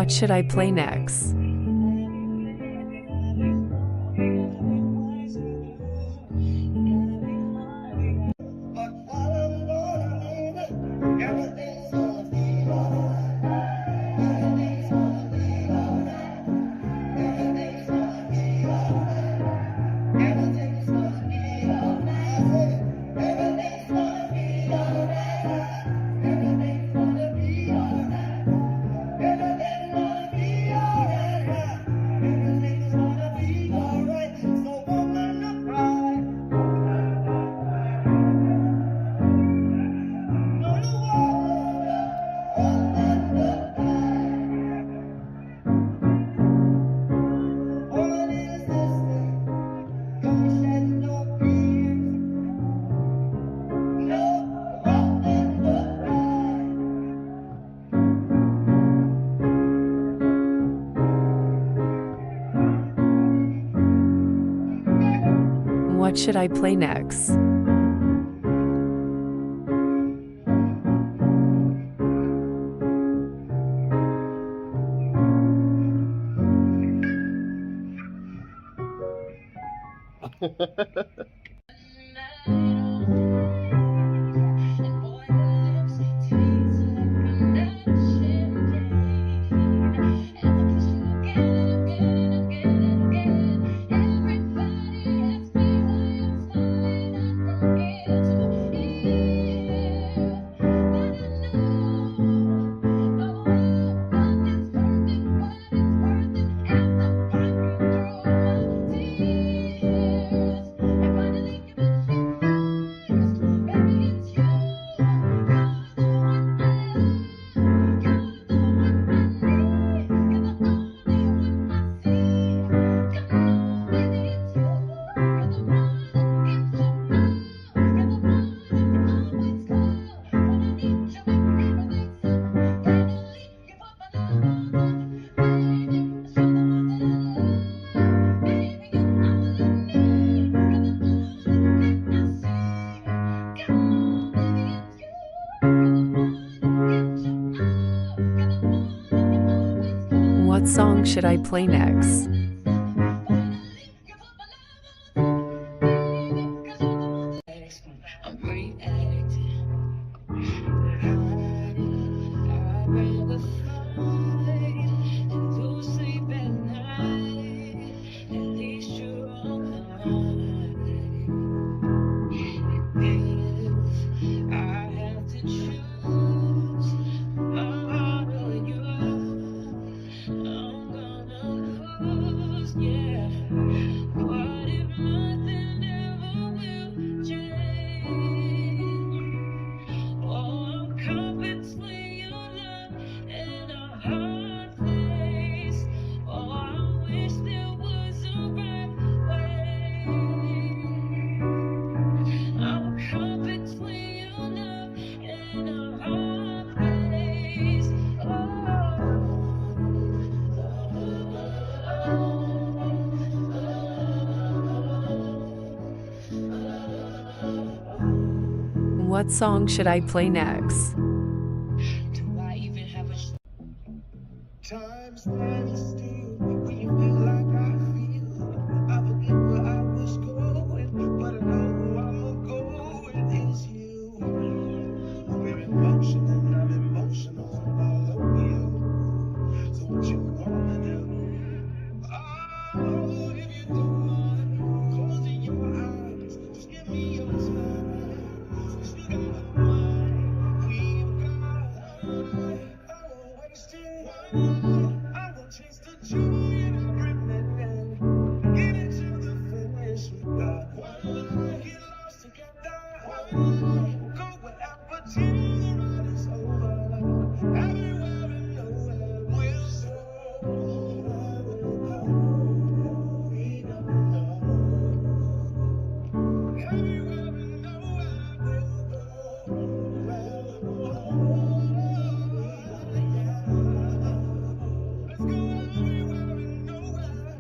What should I play next? What should I play next? What song should I play next? What song should I play next? Time standing still when you feel like I feel. I forget where I was going, but I know I'm going is you. We're emotional and I'm emotional. I will chase the joy in every minute. Get into the finish we got. Get lost together. Go wherever till the ride is over. Everywhere and nowhere we'll go. We don't know. Everywhere and nowhere we'll go. Let's go everywhere and nowhere.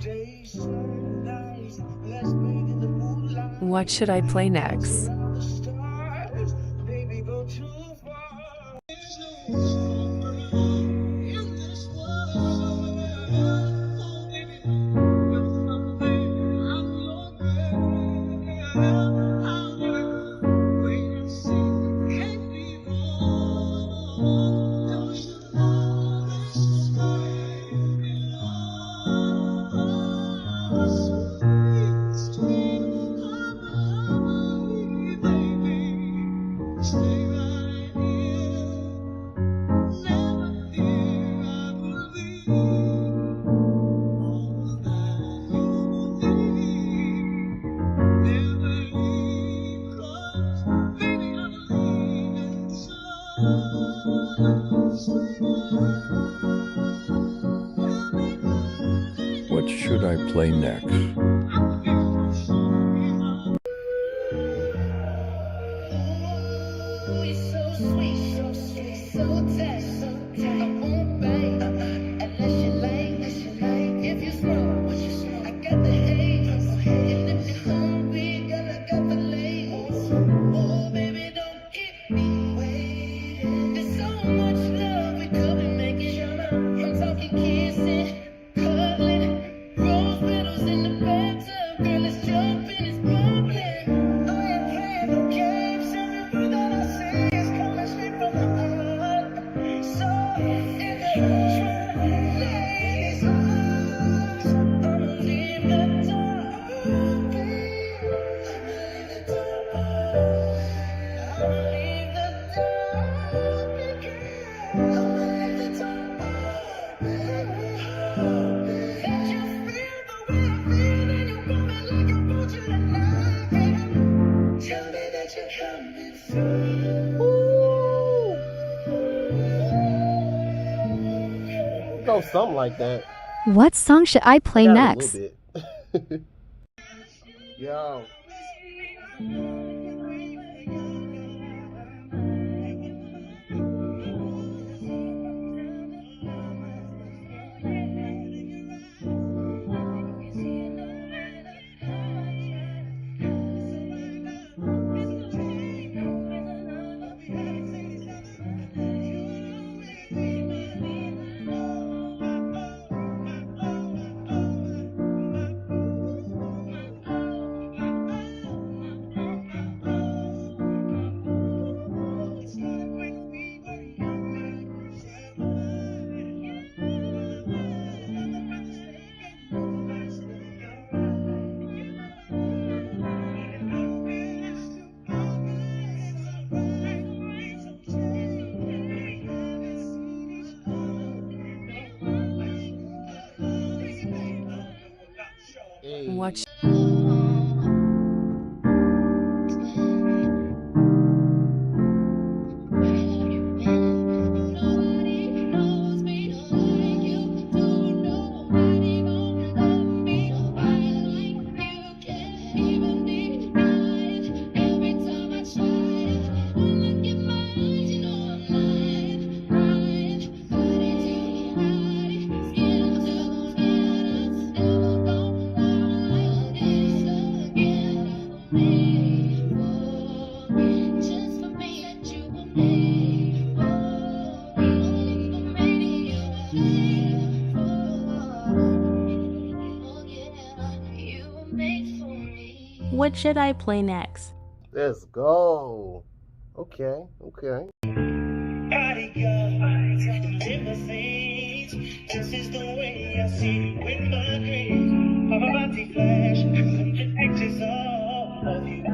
Days, nights, let's bathe in the moonlight. What should I play next? Around the stars, baby, go too far. There's no summer in this world. Oh, baby, with something I'm your girl. I'll wait and see. Can't be wrong. Don't you know that's just right? Sweet, sweet harmony, baby. Stay right here. Never fear, I believe all that you need. Never leave, 'cause baby, I believe it's love. Sweet What should I play next? so sweet, so sweet, so tight, so tight. I won't bite unless you like, If you smoke, what you smoke? I got the haze. And if you're hungry, girl, I got the lace. Oh, baby, don't keep me waiting. There's so much love we could be making. I'm talking kissing, cuddling, rose petals in the bathtub. Girl, it's jumping, it's bubbling. Oh, yeah, playing no games. Every word that I say is coming straight from the heart. So, in the lady's arms, I'ma leave the door open. I'ma leave the door open. I'ma leave the door open, girl. I'ma leave the door open. That you feel the way I feel, and you want me like I want you tonight, baby. Tell me that you're coming through. Go something like that. What song should I play Got a next? little bit. Yo. Hey. What What should I play next? Let's go. Okay. Body guards and limousines. This is the way I see you in my dreams. Paparazzi flash, sending pictures of you.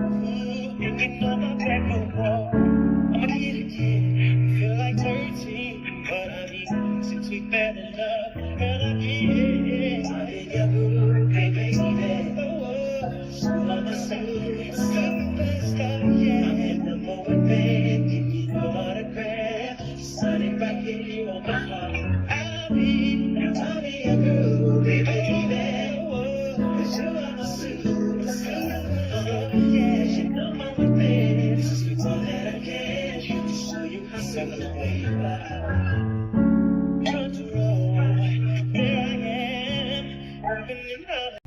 Hanging on my bedroom wall. I'm a kid again, feel like 13, but I need to better love, gotta give. I think you're good, baby. Mama said, yeah. I'm in the moment, babe. Give me your autograph. Sign it right here on my heart. I'll be a girl, baby. Cause you are my superstar. Yeah, you know I'm the best. You all that I can. To show you how simple the way you are. Control, here I am. Opening up.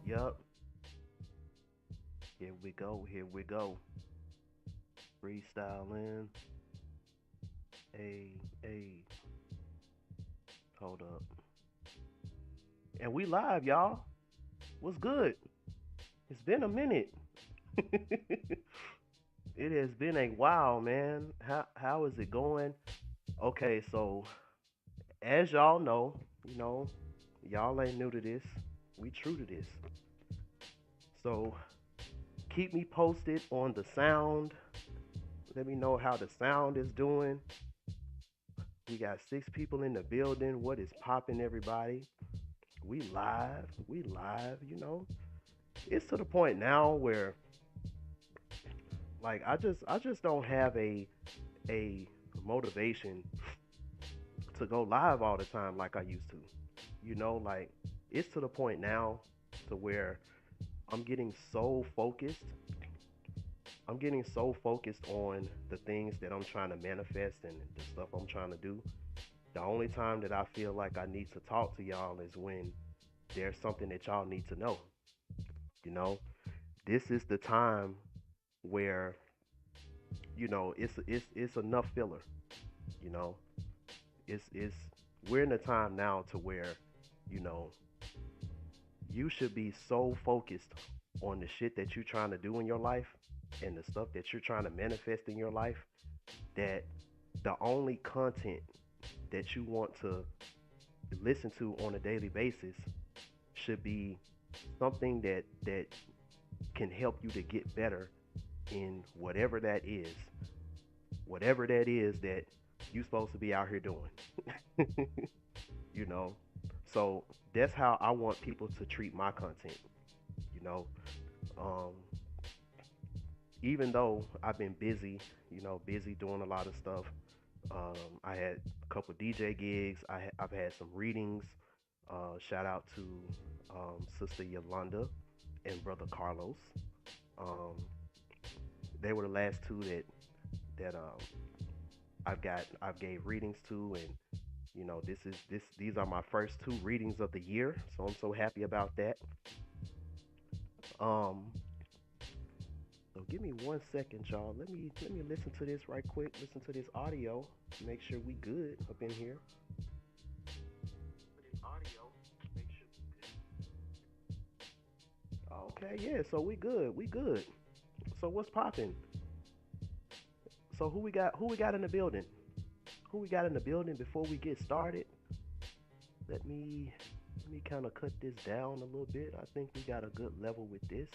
Yup. Here we go. Freestyling. Hey. Hold up. And we live, y'all. What's good? It's been a minute. It has been a while, man. How is it going? Okay, so as y'all know, y'all ain't new to this. We true to this. So keep me posted on the sound. Let me know how the sound is doing. We got 6 people in the building. What is popping, everybody? We live. It's to the point now where like I just don't have a motivation to go live all the time like I used to. Like it's to the point now to where I'm getting so focused on the things that I'm trying to manifest and the stuff I'm trying to do. The only time that I feel like I need to talk to y'all is when there's something that y'all need to know. This is the time where it's enough filler. You know, it's we're in a time now to where you should be so focused on the shit that you're trying to do in your life and the stuff that you're trying to manifest in your life that the only content that you want to listen to on a daily basis should be something that can help you to get better in whatever that is that you're supposed to be out here doing. So that's how I want people to treat my content. um, Even though I've been busy doing a lot of stuff. I had a couple DJ gigs. I've had some readings. Shout out to Sister Yolanda and Brother Carlos. Um, they were the last two that I've gave readings to, and these are my first 2 readings of the year, so I'm so happy about that. So give me 1 second, y'all. Let me listen to this right quick. Listen to this audio. Make sure we good up in here. Okay, yeah. So we good. So what's popping? So who we got in the building? Who we got in the building before we get started? Let me kind of cut this down a little bit. I think we got a good level with this.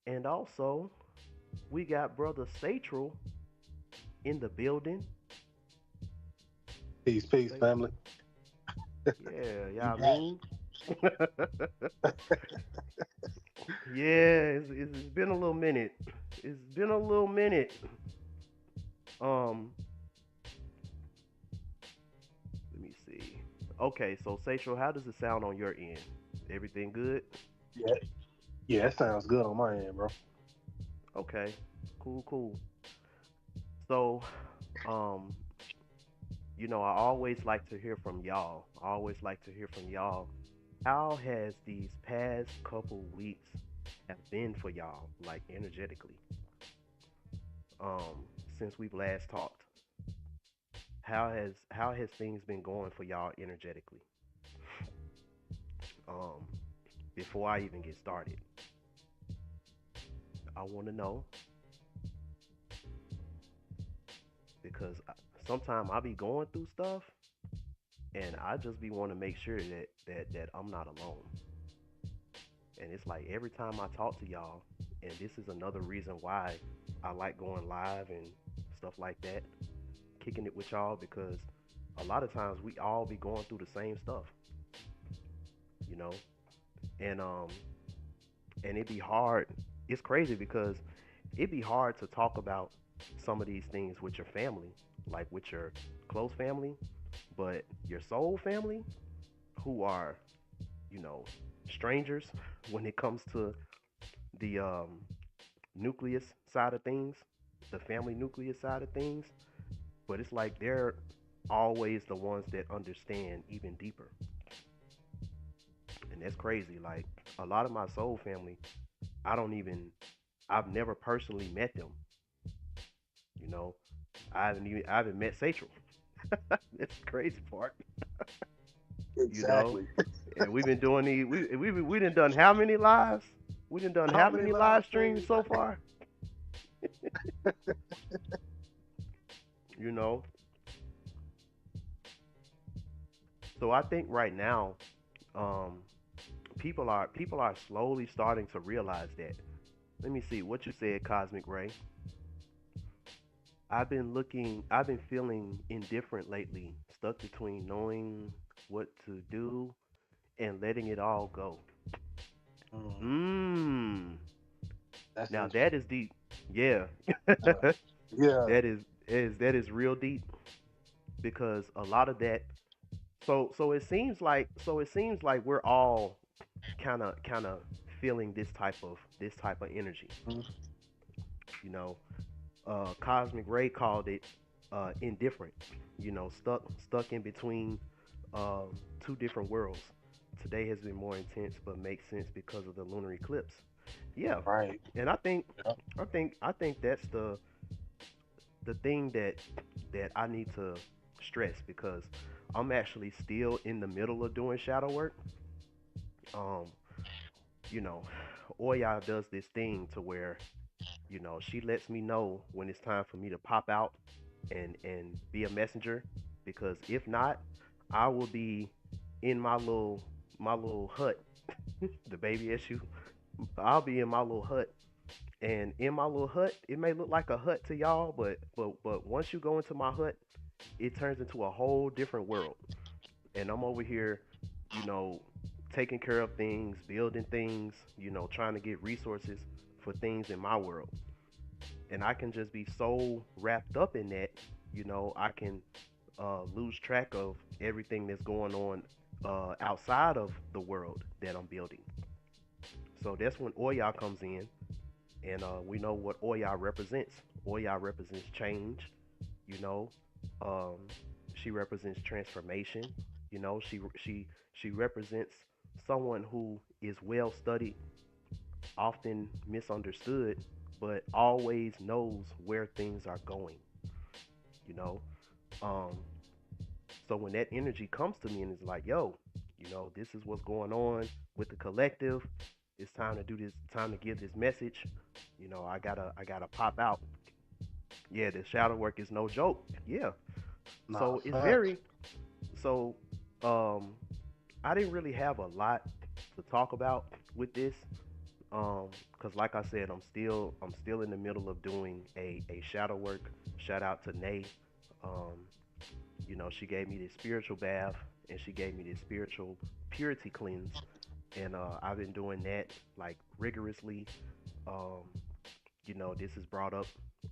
And also, we got Brother Satchel in the building. Peace, family. Yeah, y'all mean? Yeah, it's been a little minute. Let me see. Okay, so Satchel, how does it sound on your end? Everything good? Yeah, that sounds good on my end, bro. Okay, cool. So, I always like to hear from y'all. How has these past couple weeks have been for y'all, like energetically, since we've last talked? How has things been going for y'all energetically? Um, Before I even get started, I want to know because sometimes I be going through stuff and I just be want to make sure that I'm not alone. And it's like every time I talk to y'all, and this is another reason why I like going live and stuff like that, kicking it with y'all because a lot of times we all be going through the same stuff, you know, and it be hard. It's crazy because it be hard to talk about some of these things with your family, like with your close family, but your soul family, who are you know strangers when it comes to the nucleus side of things, the family nucleus side of things. But it's like they're always the ones that understand even deeper, and that's crazy. Like a lot of my soul family, I don't even, I've never personally met them. You know, I haven't met Satchel. That's the crazy part. You know, Exactly. and we've been doing these. We done how many lives? We done How how many many live live streams streams? so far? You know, so I think right now, um, people are slowly starting to realize that. Let me see what you said, Cosmic Ray. I've been feeling indifferent lately, stuck between knowing what to do and letting it all go. Mm, Mmm. that's Now that interesting. is deep. Yeah. Uh, yeah. That is real deep because a lot of that. So it seems like we're all kind of feeling this type of energy. Mm, You know, Cosmic Ray called it indifferent. You know, stuck in between two different worlds. Today has been more intense, but makes sense because of the lunar eclipse. Yeah, right. and I think Yeah. I think that's the thing that I need to stress because I'm actually still in the middle of doing shadow work. Um, you know, Oya does this thing to where she lets me know when it's time for me to pop out and be a messenger because if not, I will be in my little hut, the baby issue. I'll be in my little hut, and in my little hut, it may look like a hut to y'all, but once you go into my hut, it turns into a whole different world. And I'm over here, you know, taking care of things, building things, trying to get resources for things in my world. And I can just be so wrapped up in that, I can lose track of everything that's going on outside of the world that I'm building. So that's when Oya comes in, and we know what Oya represents. Oya represents change, you know. Um, she represents transformation. She represents someone who is well studied, often misunderstood, but always knows where things are going. You know, um, so when that energy comes to me and it's like, yo, this is what's going on with the collective. It's time to do this. Time to give this message. I gotta pop out. Yeah, the shadow work is no joke. Yeah. Nah, So it's facts. very so. Um, I didn't really have a lot to talk about with this. Because like I said, I'm still in the middle of doing a shadow work. Shout out to Nay. Um, she gave me this spiritual bath and she gave me this spiritual purity cleanse, and I've been doing that like rigorously. Um, this has brought up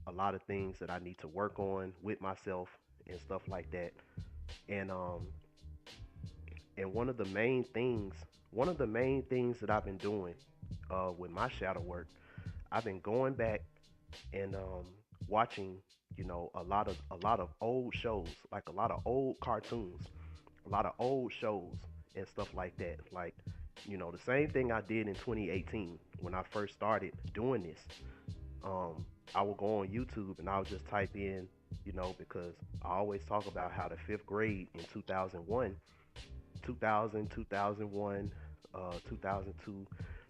a lot of things that I need to work on with myself and stuff like that. And one of the main things that I've been doing with my shadow work, I've been going back and watching, a lot of old shows, like a lot of old cartoons, a lot of old shows, and stuff like that. Like, the same thing I did in 2018 when I first started doing this. Um, I would go on YouTube and I would just type in, because I always talk about how the fifth grade in 2001, 2000, 2001, 2002,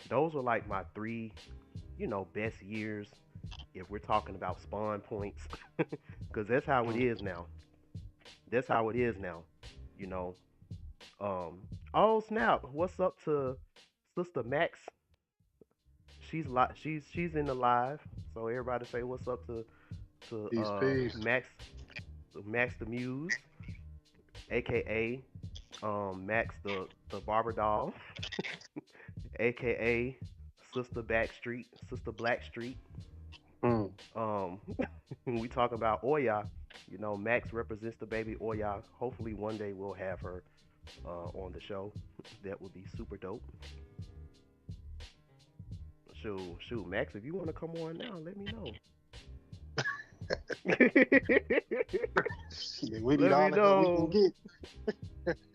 those were like my three, best years if we're talking about spawn points, because that's how it is now. That's how it is now, you know. Oh snap! What's up to Sister Max? She's in the live, so everybody say what's up to Peace, peace. Max the Muse, aka Max the barber doll, aka Sister Blackstreet. Mm. Um, we talk about Oya. Max represents the baby Oya. Hopefully one day we'll have her on the show. That would be super dope. Shoot, Max, if you want to come on now, let me know. Shit, we need Let me all the help we can know get.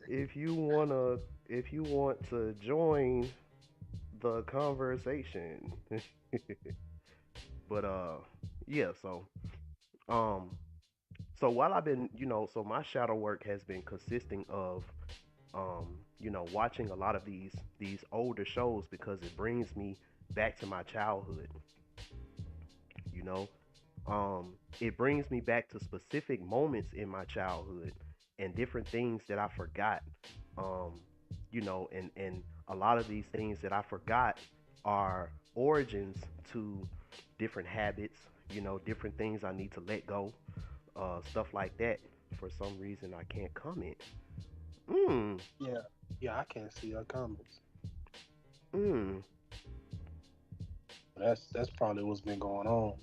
if you want to join the conversation. But yeah, um so while I've been, so my shadow work has been consisting of watching a lot of these older shows because it brings me back to my childhood, you know. It brings me back to specific moments in my childhood and different things that I forgot. Um, and a lot of these things that I forgot are origins to different habits, different things I need to let go, stuff like that. For some reason, I can't comment. Mm, Yeah, yeah, I can't see your comments. mm. That's probably what's been going on.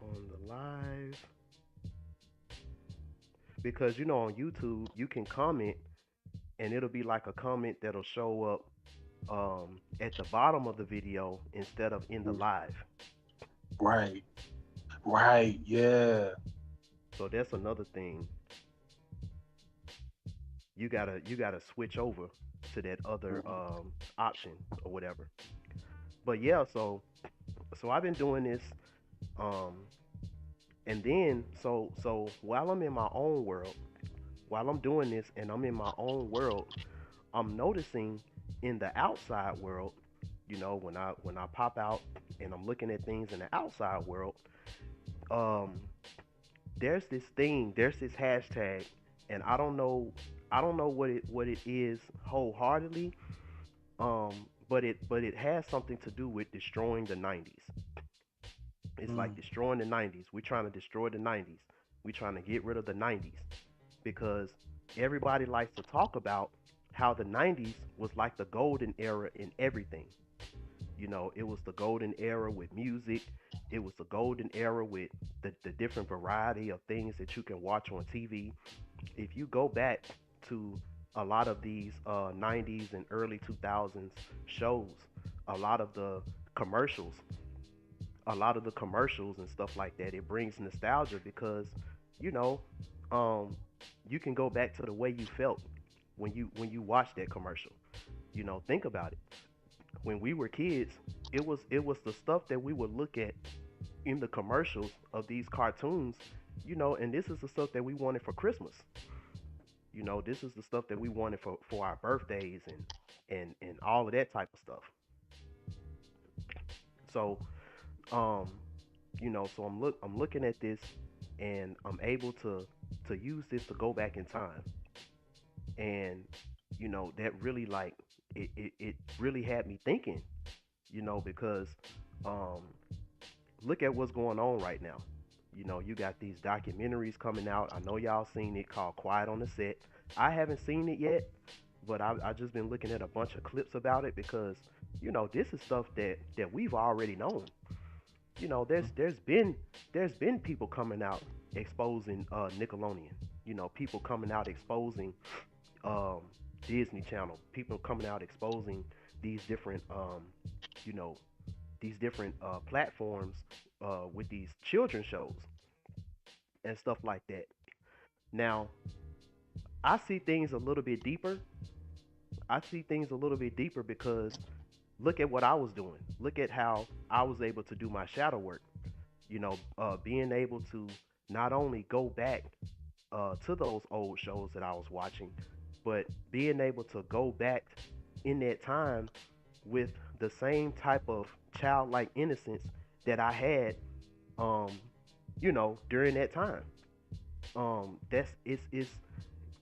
On the live. Because, on YouTube, you can comment and it'll be like a comment that'll show up at the bottom of the video instead of in the Mm. live. Right, right, yeah. So that's another thing. You gotta switch over to that other Mhm. option or whatever. But yeah, so I've been doing this, um, and then so while I'm in my own world, while I'm doing this and I'm in my own world, I'm noticing in the outside world, when I pop out and I'm looking at things in the outside world, um, there's this hashtag, and I don't know what it is wholeheartedly, but it has something to do with destroying the 90s. It's like Mm. destroying the 90s. We're trying to destroy the 90s. We're trying to get rid of the 90s because everybody likes to talk about how the 90s was like the golden era in everything. It was the golden era with music. It was the golden era with the different variety of things that you can watch on TV. If you go back to a lot of these 90s and early 2000s shows, a lot of the commercials, a lot of the commercials and stuff like that, it brings nostalgia because, you know, um, you can go back to the way you felt when you watched that commercial. Think about it. When we were kids, it was the stuff that we would look at in the commercials of these cartoons, and this is the stuff that we wanted for Christmas. This is the stuff that we wanted for our birthdays and all of that type of stuff. So, um, so I'm looking at this and I'm able to use this to go back in time. And that really like it really had me thinking, because um look at what's going on right now. You got these documentaries coming out. I know y'all seen it called Quiet on the Set. I haven't seen it yet, but I just been looking at a bunch of clips about it because this is stuff that we've already known. There's been people coming out exposing Nickelodeon. People coming out exposing um, Disney Channel. People coming out exposing these different you know these different platforms with these children shows and stuff like that. Now, I see things a little bit deeper. I see things a little bit deeper because look at what I was doing. Look at how I was able to do my shadow work. Being able to not only go back to those old shows that I was watching, but being able to go back in that time with the same type of childlike innocence that I had, um, during that time. That's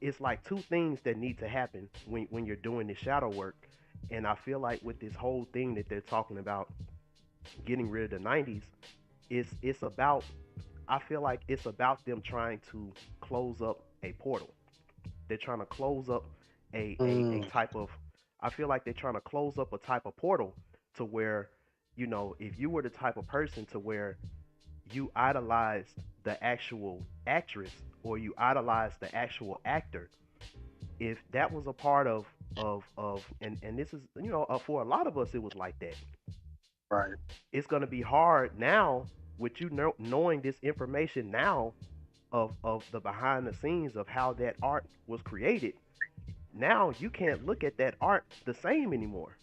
it's like two things that need to happen when you're doing the shadow work. And I feel like with this whole thing that they're talking about getting rid of the 90s, it's about, I feel like it's about them trying to close up a portal. They're trying to close up a type of, I feel like they're trying to close up a type of portal to where, if you were the type of person to where you idolized the actual actress or you idolized the actual actor, if that was a part and this is, for a lot of us it was like that. Right. It's going to be hard now with knowing this information now of the behind the scenes of how that art was created. Now you can't look at that art the same anymore,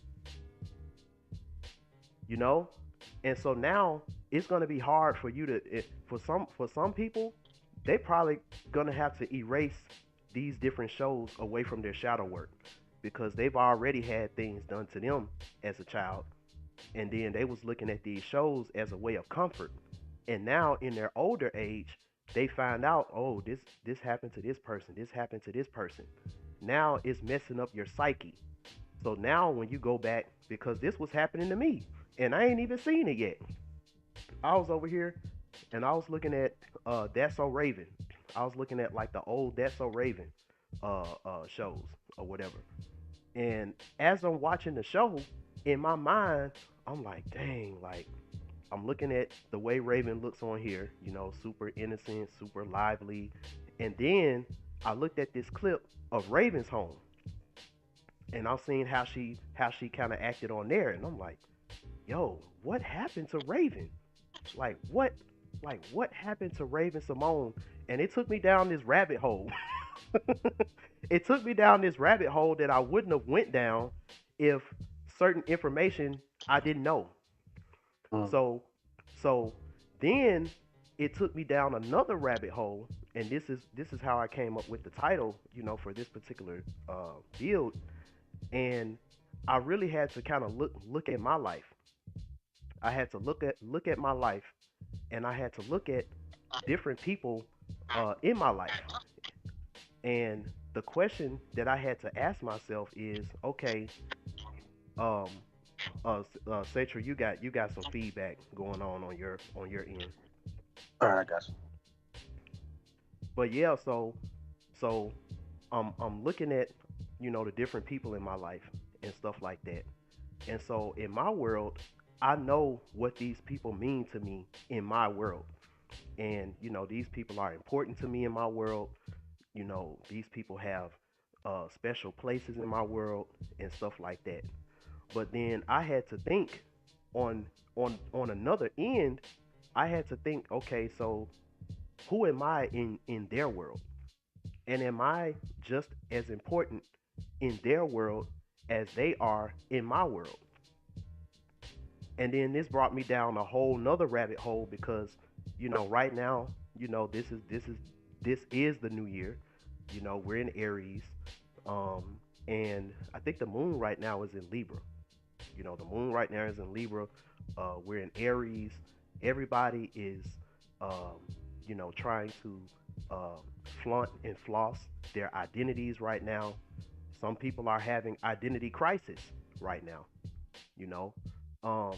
you know and so now it's going to be hard for you to for some people, they probably going to have to erase these different shows away from their shadow work because they've already had things done to them as a child, and then they was looking at these shows as a way of comfort, and now in their older age they find out, oh, this happened to this person, this happened to this person. Now it's messing up your psyche. So now when you go back, because this was happening to me and I ain't even seen it yet. I was over here and I was looking at That's So Raven. I was looking at like the old That's So Raven shows or whatever. And as I'm watching the show, in my mind, I'm like, dang, like I'm looking at the way Raven looks on here, super innocent, super lively. And then I looked at this clip of Raven's home, and I'm seeing how she kind of acted on there, and I'm like, yo, what happened to Raven? Like what happened to Raven Simone? And it took me down this rabbit hole. It took me down this rabbit hole that I wouldn't have went down if certain information I didn't know. Mm. So then it took me down another rabbit hole, and this is how I came up with the title, for this particular build. And I really had to kind of look at my life. I had to look at my life, and I had to look at different people in my life. And the question that I had to ask myself is, okay, um, Satra, you got some feedback going on your end. All right, I got you. But yeah, so I'm looking at the different people in my life and stuff like that. And so in my world, I know what these people mean to me in my world. And these people are important to me in my world. These people have special places in my world and stuff like that. But then I had to think on another end. I had to think, okay, so who am I in their world? And am I just as important in their world as they are in my world? And then this brought me down a whole nother rabbit hole because, right now, this is the new year. We're in Aries. And I think the moon right now is in Libra. The moon right now is in Libra. We're in Aries. Everybody is, trying to flaunt and floss their identities right now. Some people are having identity crisis right now. You know, um,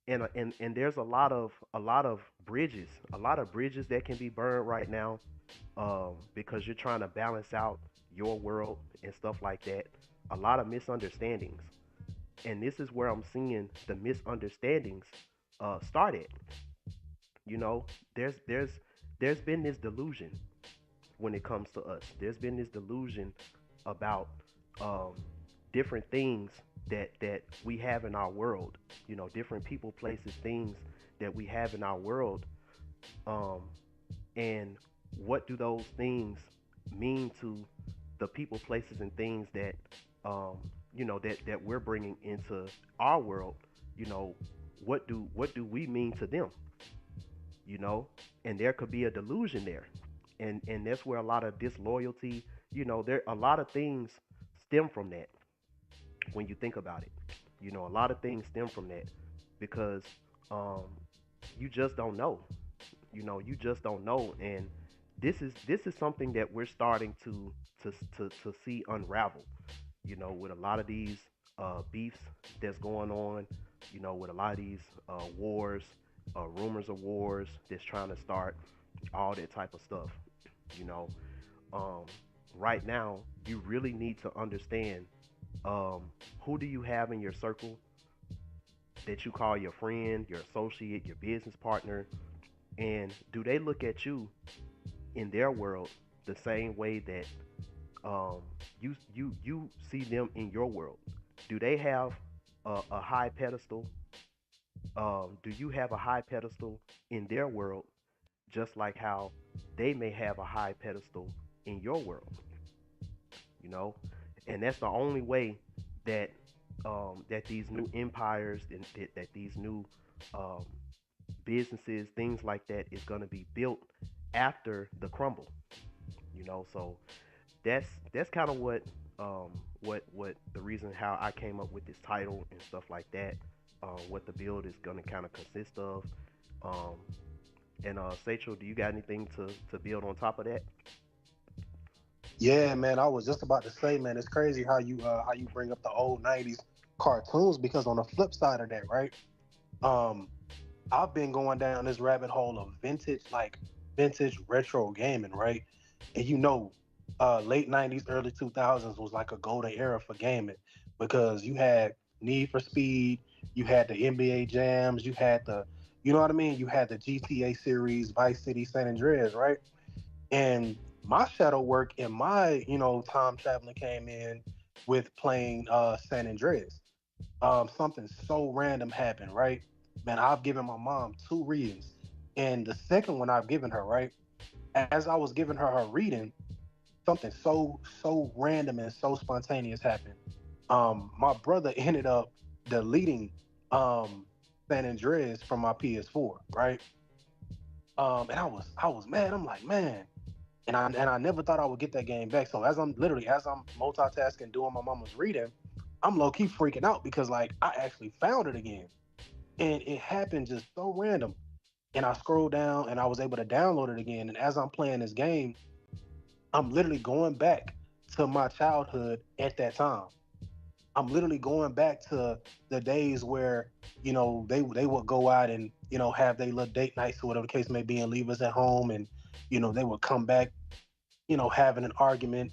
and there's a lot of bridges that can be burned right now, because you're trying to balance out your world and stuff like that. A lot of misunderstandings, and this is where I'm seeing the misunderstandings started. You know, there's been this delusion when it comes to us. There's been this delusion about um, different things that we have in our world. Different people, places, things that we have in our world. Um, and what do those things mean to the people, places, and things that um, that we're bringing into our world? You know, what do we mean to them? You know, and there could be a delusion there, and that's where a lot of disloyalty. There a lot of things stem from that when you think about it. A lot of things stem from that because um, you just don't know. You just don't know, and this is something that we're starting to see unravel. With a lot of these beefs that's going on. With a lot of these wars, rumors of wars that's trying to start, all that type of stuff. You know, um, right now you really need to understand um, who do you have in your circle that you call your friend, your associate, your business partner, and do they look at you in their world the same way that you see them in your world? Do they have a high pedestal? Do you have a high pedestal in their world, just like how they may have a high pedestal in your world? You know, and that's the only way that that these new empires and that these new um, businesses, things like that, is going to be built after the crumble. So that's kind of what the reason how I came up with this title and stuff like that. What the build is going to kind of consist of. Um, and Sachel, do you got anything to build on top of that? Yeah, man. I was just about to say, man, it's crazy how you bring up the old '90s cartoons because on the flip side of that, right? Um, I've been going down this rabbit hole of vintage retro gaming, right? And late '90s, early 2000s was like a golden era for gaming because you had Need for Speed, you had the NBA Jams, you know what I mean? You had the GTA series, Vice City, San Andreas, right? And my shadow work and my, time traveling came in with playing San Andreas. Something so random happened, right? Man, I've given my mom two readings. And the second one I've given her, right? As I was giving her reading, something so random and so spontaneous happened. My brother ended up deleting San Andreas from my PS4, right? And I was mad. I'm like, man, and I never thought I would get that game back. So as I'm multitasking doing my mama's reading, I'm low key freaking out because like I actually found it again, and it happened just so random. And I scrolled down and I was able to download it again. And as I'm playing this game, I'm literally going back to my childhood at that time. I'm literally going back to the days where they would go out and have their little date nights or whatever the case may be and leave us at home, and they would come back having an argument,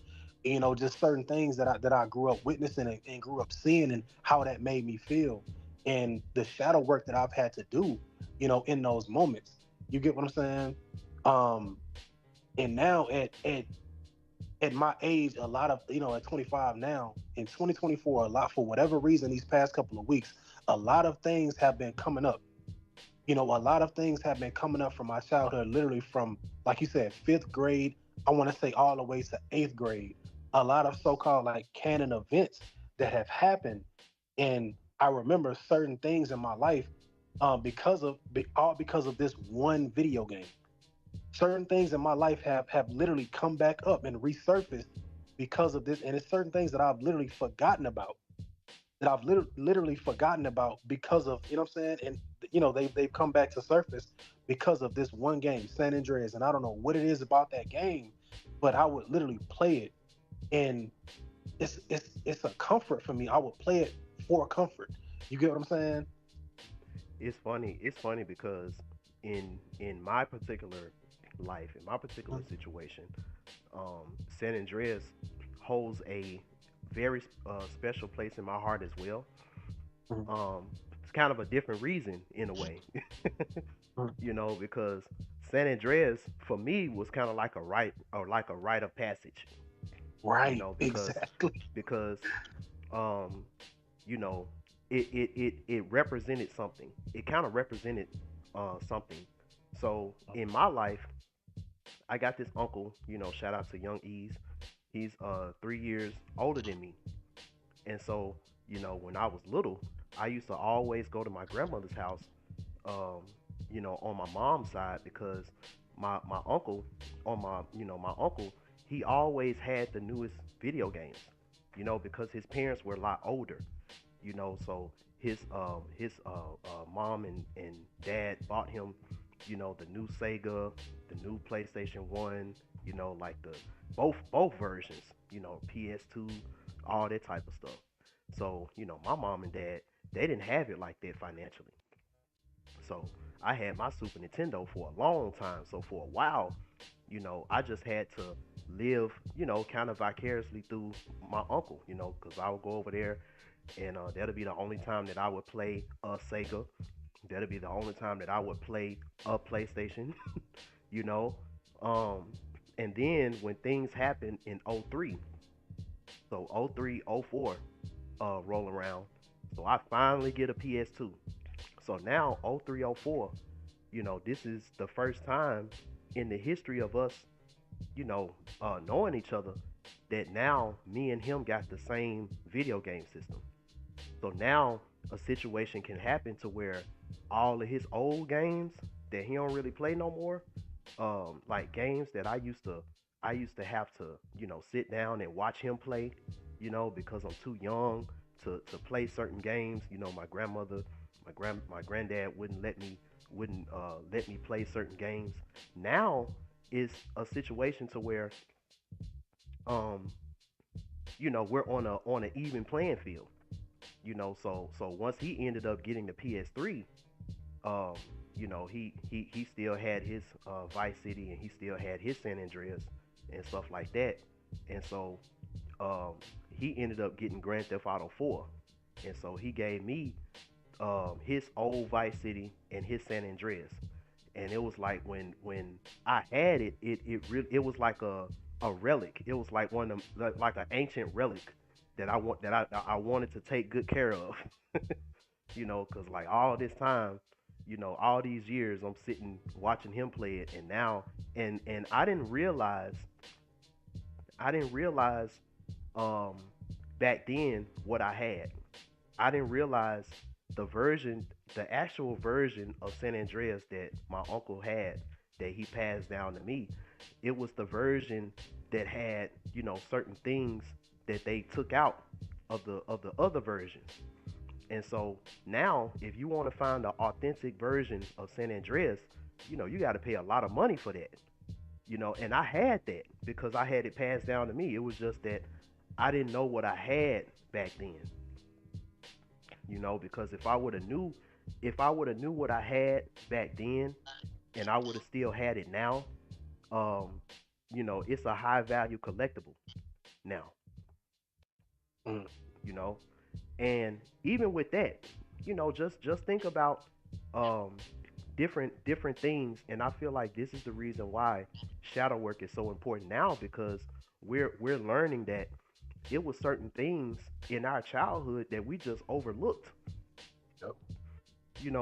just certain things that I grew up witnessing and grew up seeing and how that made me feel. And the shadow work that I've had to do, in those moments. You get what I'm saying? Um, and now at my age, a lot of, at 25 now, in 2024, a lot, for whatever reason, these past couple of weeks, a lot of things have been coming up. A lot of things have been coming up from my childhood, literally from, like you said, fifth grade, I want to say all the way to eighth grade. A lot of so-called like canon events that have happened. And I remember certain things in my life all because of this one video game. Certain things in my life have literally come back up and resurfaced because of this. And it's certain things that I've literally forgotten about literally forgotten about because of, what I'm saying? And they've come back to surface because of this one game, San Andreas. And I don't know what it is about that game, but I would literally play it, and it's a comfort for me. I would play it for comfort. You get what I'm saying? It's funny. It's funny because in my particular life, in my particular situation, San Andreas holds a very special place in my heart as well. It's kind of a different reason in a way, because San Andreas for me was kind of like a rite of passage, Right, because exactly. because um, you know, it represented something. It kind of represented something. So in my life, I got this uncle, shout out to Young Ease. He's 3 years older than me. And so, when I was little, I used to always go to my grandmother's house, um, on my mom's side because my uncle my uncle, he always had the newest video games, because his parents were a lot older, so his mom and dad bought him, the new Sega, the new PlayStation 1, like the both versions, PS2, all that type of stuff. So, my mom and dad, they didn't have it like that financially. So I had my Super Nintendo for a long time. So for a while, I just had to live, kind of vicariously through my uncle, because I would go over there and that'll be the only time that I would play a Sega. That'll be the only time that I would play a PlayStation, you know. Um, and then when things happened in '03, so '03, '04 roll around, so I finally get a PS2. So now '03, '04, this is the first time in the history of us, knowing each other that now me and him got the same video game system. So now a situation can happen to where all of his old games that he don't really play no more, like games that I used to have to, sit down and watch him play, because I'm too young to play certain games. My grandmother, my granddad wouldn't let me play certain games. Now is a situation to where um, we're on an even playing field. So once he ended up getting the PS3, um, he still had his Vice City and he still had his San Andreas and stuff like that. And so um, he ended up getting Grand Theft Auto 4. And so he gave me his old Vice City and his San Andreas. And it was like when I had it, it was like a relic. It was like one of them, like an ancient relic that I wanted to take good care of. Because like all this time, all these years, I'm sitting watching him play it, and now, and I didn't realize um back then what I had. I didn't realize the actual version of San Andreas that my uncle had that he passed down to me. It was the version that had, certain things that they took out of the other versions. And so now, if you want to find the authentic version of San Andreas, you got to pay a lot of money for that. And I had that because I had it passed down to me. It was just that I didn't know what I had back then. Because if I would have knew what I had back then, and I would have still had it now, um, it's a high value collectible now. Mm. You know, and even with that, just think about um, different things, and I feel like this is the reason why shadow work is so important now because we're learning that it was certain things in our childhood that we just overlooked. Yep.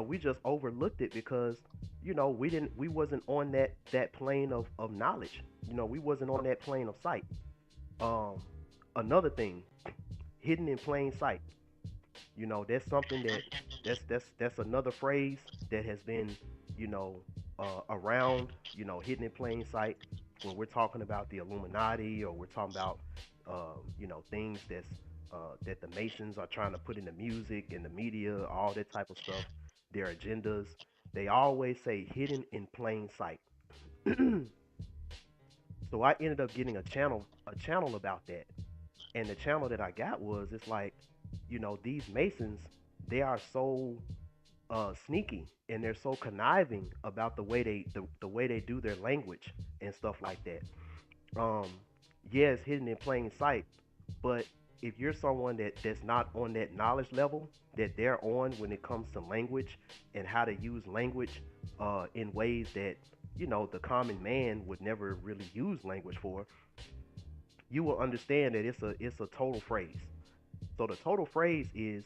We just overlooked it because we wasn't on that plane of knowledge. We wasn't on that plane of sight. Um, Another thing, hidden in plain sight. That's something that's another phrase that has been around. Hidden in plain sight when we're talking about the Illuminati or we're talking about things that the Masons are trying to put in the music and the media, all that type of stuff, their agendas. They always say hidden in plain sight. So I ended up getting a channel about that. And the channel that I got was it's like, these Masons, they are so sneaky and they're so conniving about the way they do their language and stuff like that. Um, yeah, it's hidden in plain sight, but if you're someone that's not on that knowledge level that they're on when it comes to language and how to use language in ways that the common man would never really use language for, you will understand that it's a total phrase. So the total phrase is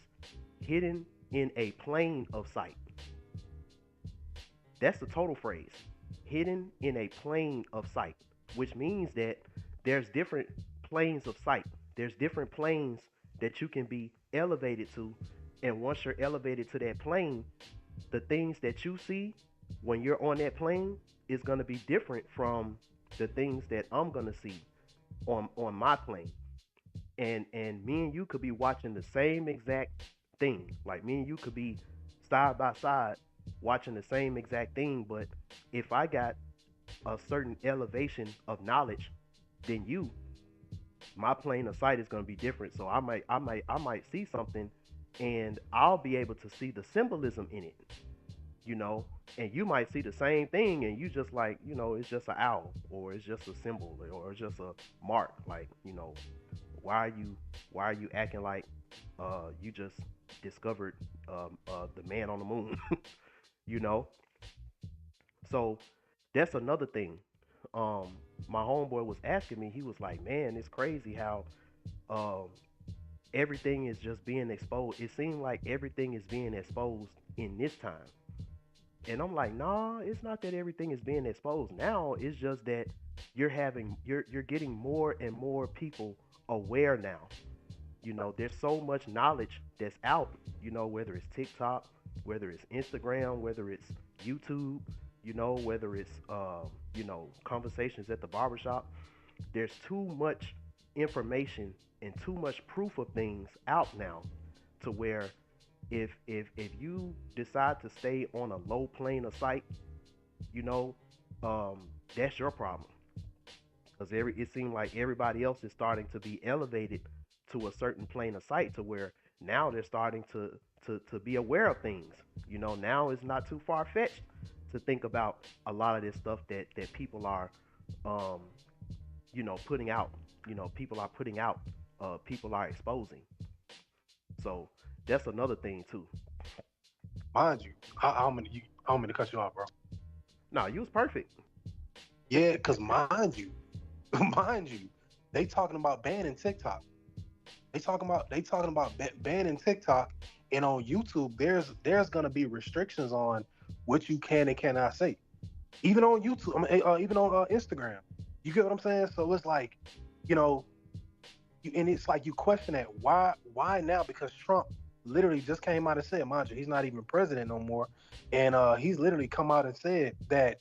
hidden in a plane of sight. That's the total phrase. hidden in a plane of sight, which means that there's different planes of sight. There's different planes that you can be elevated to. And once you're elevated to that plane, the things that you see when you're on that plane is going to be different from the things that I'm going to see on my plane. And me and you could be watching the same exact thing. Like me and you could be side by side watching the same exact thing, but if I got a certain elevation of knowledge than you, my plane of sight is going to be different. So I might see something, and I'll be able to see the symbolism in it, you know. And you might see the same thing, and you just like, it's just an owl, or it's just a symbol, or it's just a mark. Like, why are you acting like you just discovered the man on the moon, you know? So that's another thing. My homeboy was asking me. He was like, "Man, it's crazy how um, everything is just being exposed. It seems like everything is being exposed in this time." And I'm like, "Nah, it's not that everything is being exposed now. It's just that you're getting more and more people aware now. There's so much knowledge that's out. Whether it's TikTok, whether it's Instagram, whether it's YouTube, whether it's conversations at the barbershop. There's too much information and too much proof of things out now to where if you decide to stay on a low plane of sight, you know, that's your problem. Because it seems like everybody else is starting to be elevated to a certain plane of sight to where now they're starting to be aware of things. Now it's not too far fetched to think about a lot of this stuff that people are, um, putting out. People are putting out. People are exposing. So that's another thing too. Mind you, I'm gonna cut you off, bro. No, you was perfect. Yeah, cause mind you, mind you, they talking about banning TikTok. They talking about banning TikTok, and on YouTube, there's gonna be restrictions on what you can and cannot say. Even on YouTube, even on Instagram. You get what I'm saying? So it's like, you know, and it's like you question that why now? Because Trump literally just came out and said, mind you, he's not even president no more, and he's literally come out and said that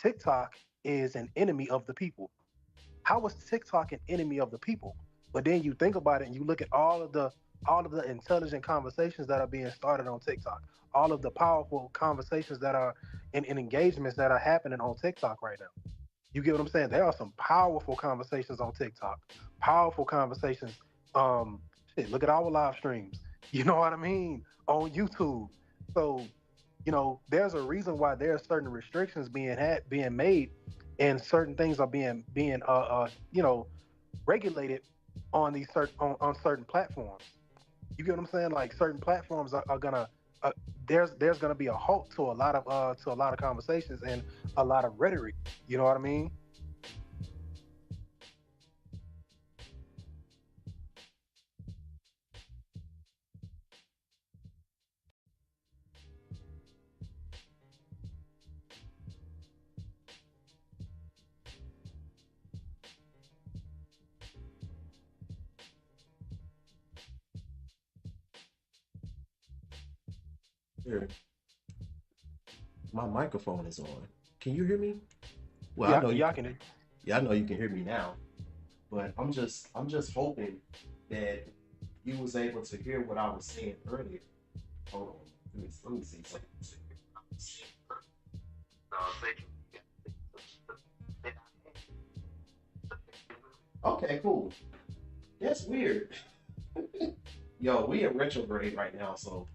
TikTok is an enemy of the people. How was TikTok an enemy of the people? But then you think about it and you look at all of the intelligent conversations that are being started on TikTok, all of the powerful conversations that are in engagements that are happening on TikTok right now. You get what I'm saying? There are some powerful conversations on TikTok, powerful conversations. Look at our live streams. You know what I mean? On YouTube. So, there's a reason why there are certain restrictions being made, and certain things are being regulated on these on certain platforms. You get what I'm saying? Like certain platforms are gonna there's gonna be a halt to a lot of conversations and a lot of rhetoric. You know what I mean? Here, my microphone is on. Can you hear me? Well, Yeah, I know you. y'all can. Yeah, I know you can hear me now. But I'm just hoping that you was able to hear what I was saying earlier. Hold on, let me see something. Okay, cool. That's weird. Yo, we in retrograde right now, so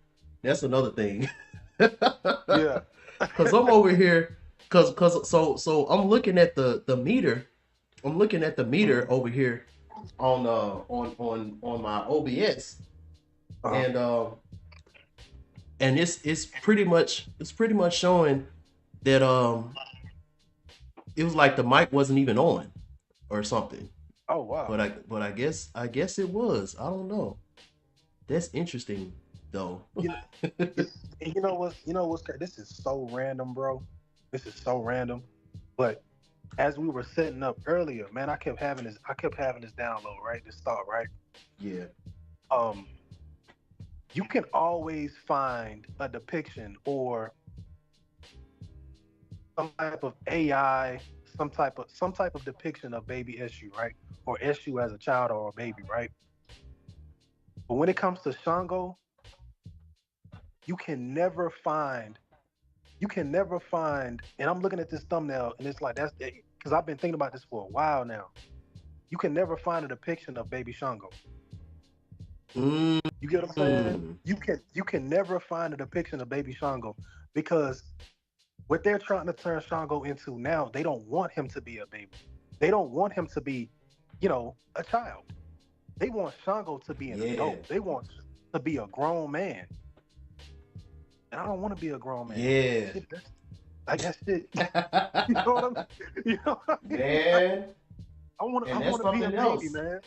that's another thing. Yeah. Cause I'm over here, so I'm looking at the meter. I'm looking at the meter over here on my OBS, Uh-huh. and it's pretty much showing that it was like the mic wasn't even on or something. Oh wow. But I guess it was. I don't know. That's interesting though. You know, and you know what's this is so random, bro. This is so random, but as we were setting up earlier, man, I kept having this download, right? This thought, right? Yeah. Um, you can always find a depiction or some type of AI, some type of depiction of baby SU, right? Or SU as a child or a baby, right? But when it comes to Shango, you can never find and I'm looking at this thumbnail and it's like that's because I've been thinking about this for a while now. You can never find a depiction of baby Shango. Mm. You get what I'm saying? You can never find a depiction of baby Shango because what they're trying to turn Shango into now, they don't want him to be a baby. They don't want him to be, a child. They want Shango to be an Yeah. adult. They want to be a grown man. And I don't want to be a grown man. Yeah. Like that shit. You know what I'm you know what I mean? Man. I want And to that's be a something baby, else. man.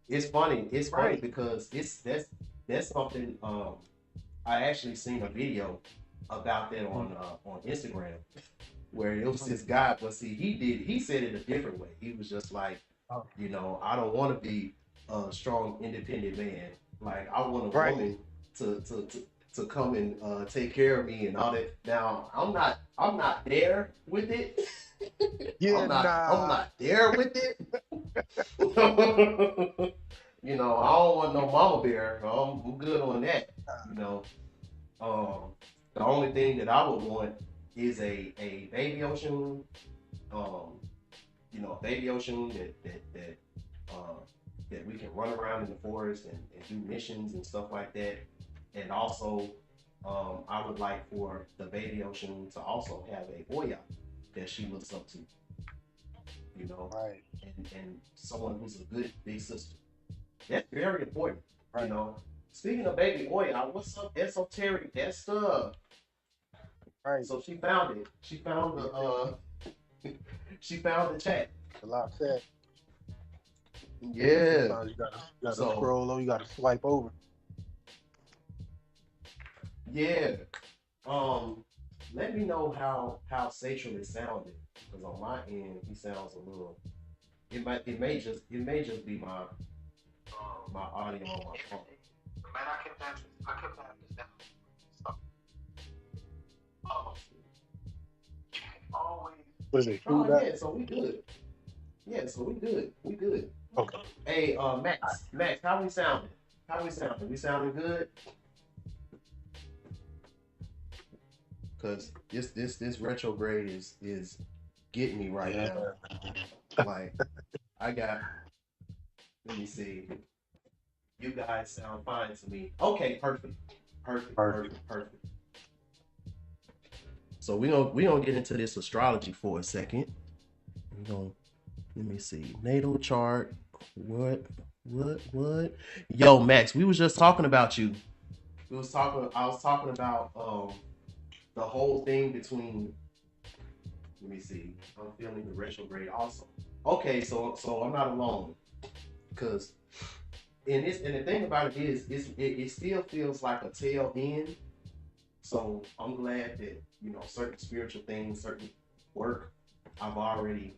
It's funny. It's funny Right. because that's something. I actually seen a video about that on Instagram where it was this guy, but see, he said it a different way. He was just like, Oh. I don't want to be a strong, independent man. Like I want a Right. woman to come and take care of me and all that. Now I'm not there with it. Yeah, I'm nah. not there with it. I don't want no mama bear. I'm good on that. You know, the only thing that I would want is a baby ocean. Um, a baby ocean that we can run around in the forest and do missions and stuff like that. And also, I would like for the baby ocean to also have a boy out that she looks up to. Right. And someone who's a good big sister. That's very important. Right. Speaking of baby oil, what's up, esoteric? That stuff. Right. So she found it. She found the she found the chat. A lot of that. Yeah. Sometimes you gotta So- scroll over, you gotta swipe over. Yeah. Let me know how Satchel is sounding. Because on my end he sounds a little it may just be my my audio on my phone. Man, I kept having this down. So, always. What is it? Oh Feedback? yeah, so we good. Yeah, so we good. We good. Okay. Hey, Max, how we sounding? We sounding good? Cause this retrograde is getting me right now. Like I got. Let me see. You guys sound fine to me. Okay, perfect. So we gonna get into this astrology for a second. Let me see. Natal chart. What? Yo, Max, we was just talking about you. I was talking about the whole thing between. Let me see. I'm feeling the retrograde also. Okay, so I'm not alone. Because and the thing about it is it still feels like a tail end. So I'm glad that certain spiritual things, certain work, I've already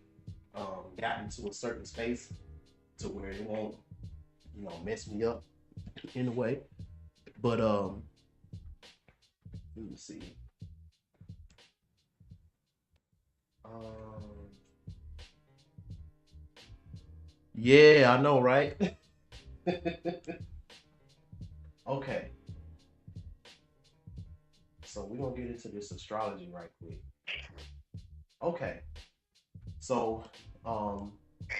gotten to a certain space to where it won't mess me up in a way. But let me see. Yeah, I know, right? Okay. So we're gonna get into this astrology right quick. Okay. So,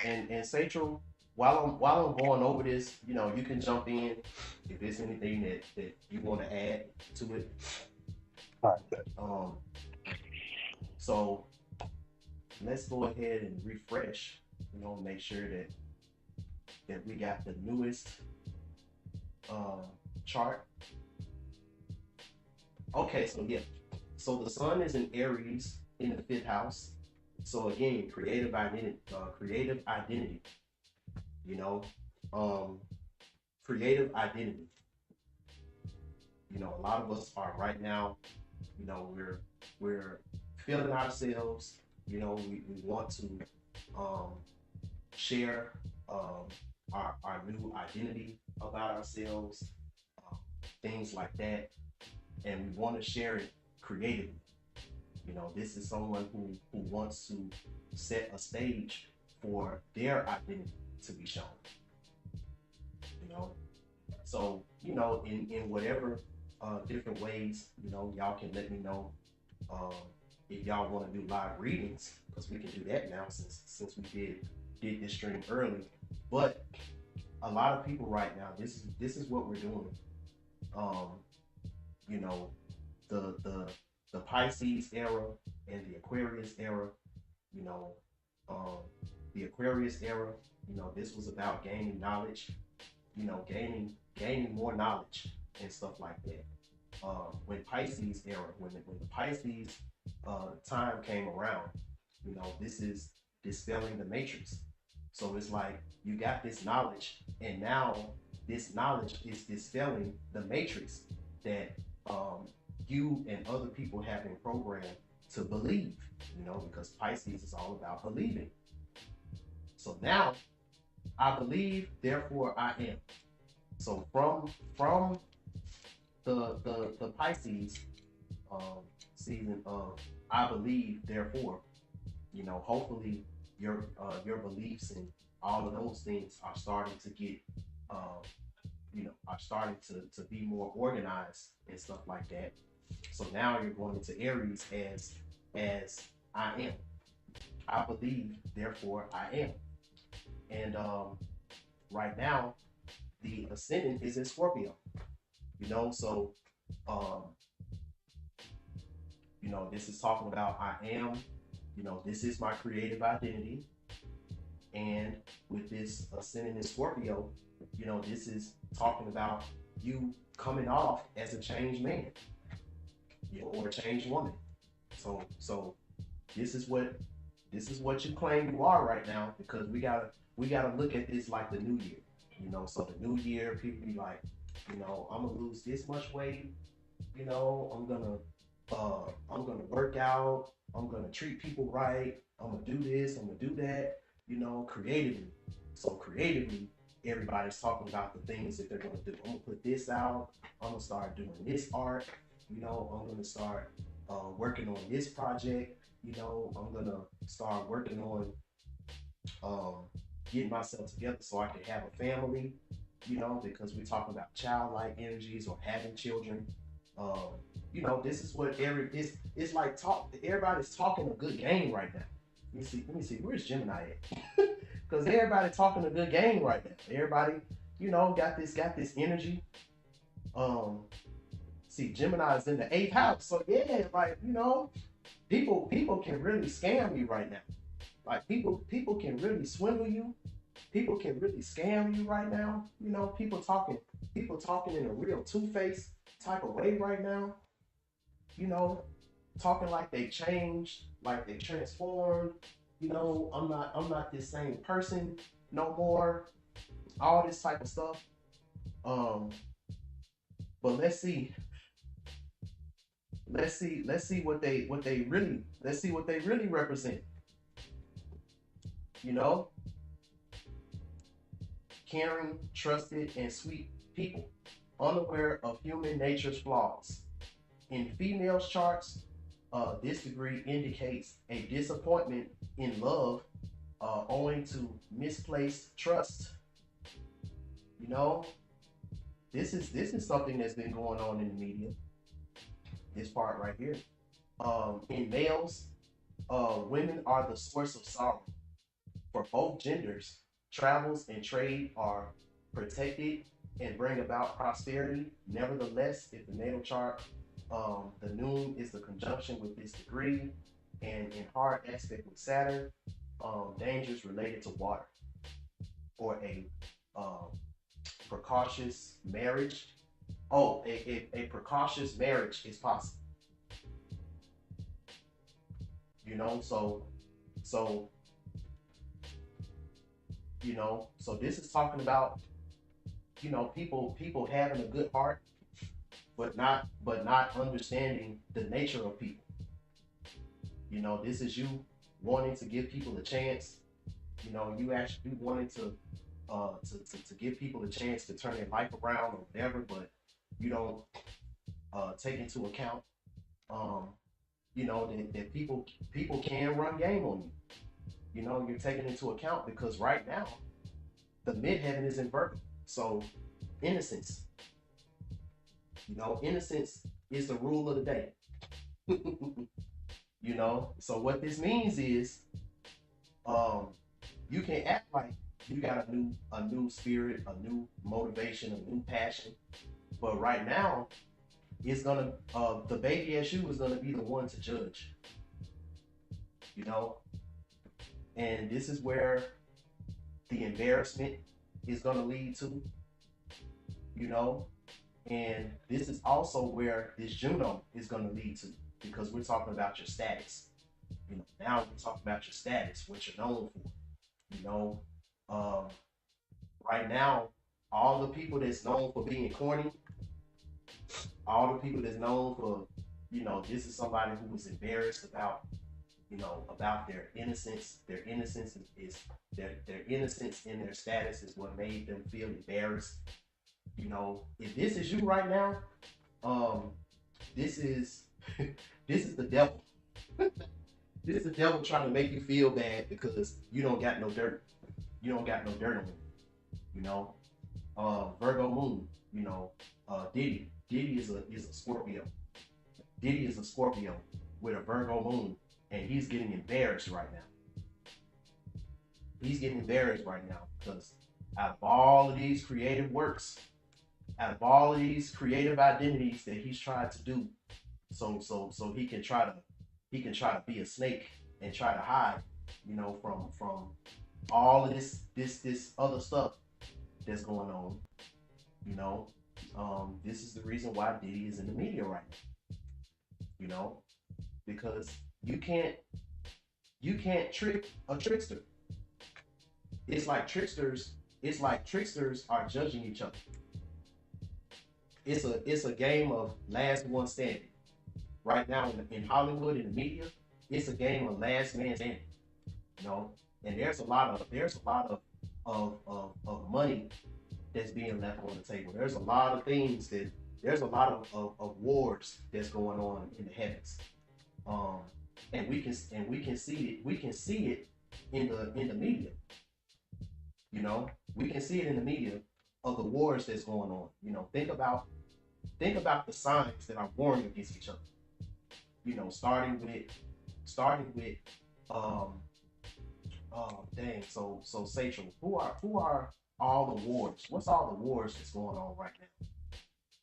and Satchel, while I'm going over this, you can jump in if there's anything that you want to add to it. All right. So let's go ahead and refresh. Make sure that we got the newest chart. Okay, so yeah. So the sun is in Aries in the 5th house. So again, creative identity. Creative identity. A lot of us are right now. We're feeling ourselves. You know, we want to share our new identity about ourselves, um, things like that, and we want to share it creatively. You know, this is someone who wants to set a stage for their identity to be shown. You know, so you know, in whatever different ways, you know, y'all can let me know um, if y'all want to do live readings, because we can do that now since we did this stream early. But a lot of people right now, this is what we're doing. Um, you know, the Pisces era and the Aquarius era. You know, um, the Aquarius era. You know, this was about gaining knowledge. You know, gaining more knowledge and stuff like that. When Pisces era, when the Pisces time came around, you know, this is dispelling the matrix. So it's like you got this knowledge, and now this knowledge is dispelling the matrix that you and other people have been programmed to believe. You know, because Pisces is all about believing. So now I believe, therefore I am. So from the Pisces season of I believe, therefore, you know, hopefully your beliefs and all of those things are starting to get you know, are starting to be more organized and stuff like that. So now you're going into Aries as I am. I believe, therefore I am. And right now the ascendant is in Scorpio. You know, so you know, this is talking about I am, you know, this is my creative identity. And with this ascendant in Scorpio, you know, this is talking about you coming off as a changed man, you know, or a changed woman. So this is what you claim you are right now, because we gotta look at this like the new year. You know, so the new year, people be like, you know, I'm gonna lose this much weight. You know, I'm gonna work out. I'm gonna treat people right. I'm gonna do this. I'm gonna do that. You know, creatively. So creatively, everybody's talking about the things that they're gonna do. I'm gonna put this out. I'm gonna start doing this art. You know, I'm gonna start working on this project. You know, I'm gonna start working on getting myself together so I can have a family, you know, because we're talking about childlike energies or having children. You know, this is what it's like everybody's talking a good game right now. Let me see, where's Gemini at? Because everybody talking a good game right now. Everybody, you know, got this energy. See, Gemini is in the 8th house. So yeah, like, you know, people can really scam you right now. Like people can really swindle you. People can really scam you right now. You know, people talking in a real two-faced type of way right now. You know, talking like they changed, like they transformed. You know, I'm not this same person no more. All this type of stuff. But let's see what they really represent. You know, caring, trusted, and sweet people, unaware of human nature's flaws. In females' charts, this degree indicates a disappointment in love owing to misplaced trust. You know, this is something that's been going on in the media. This part right here. In males, women are the source of sorrow. For both genders, travels and trade are protected and bring about prosperity. Nevertheless, if the natal chart, the noon is the conjunction with this degree, and in hard aspect with Saturn, dangers related to water, or a precautious marriage. Oh, a precautious marriage is possible. You know, so you know, so this is talking about, you know, people having a good heart, but not understanding the nature of people. You know, this is you wanting to give people a chance. You know, you actually wanting to give people a chance to turn their life around or whatever, but you don't take into account, you know, that people can run game on you. You know, you're taking into account because right now the midheaven is in Virgo, so innocence. You know, innocence is the rule of the day. You know, so what this means is, you can act like you got a new spirit, a new motivation, a new passion, but right now it's gonna the baby as you is gonna be the one to judge. You know, and this is where the embarrassment is gonna lead to. You know, and this is also where this Juno is gonna lead to, because we're talking about your status. You know, now we're talking about your status, what you're known for. You know, right now, all the people that's known for being corny, all the people that's known for, you know, this is somebody who was embarrassed about, you know, about their innocence. Their innocence is their innocence in their status is what made them feel embarrassed. You know, if this is you right now, this is this is the devil. This is the devil trying to make you feel bad because you don't got no dirt. You don't got no dirt on you. You know, Virgo moon. You know, Diddy is a Scorpio. Diddy is a Scorpio with a Virgo moon, and he's getting embarrassed right now. He's getting embarrassed right now because out of all of these creative works, out of all of these creative identities that he's tried to do, so he can try to be a snake and try to hide, you know, from all of this other stuff that's going on. You know, this is the reason why Diddy is in the media right now. You know, because you can't trick a trickster. It's like tricksters are judging each other. It's a game of last one standing. Right now in Hollywood, in the media, it's a game of last man standing. You know, and there's a lot of money that's being left on the table. There's a lot of things there's a lot of wars that's going on in the heavens. And we can see it in the media. You know, we can see it in the media of the wars that's going on. You know, think about the signs that are warring against each other. You know, starting with so Sachel, who are all the wars? What's all the wars that's going on right now?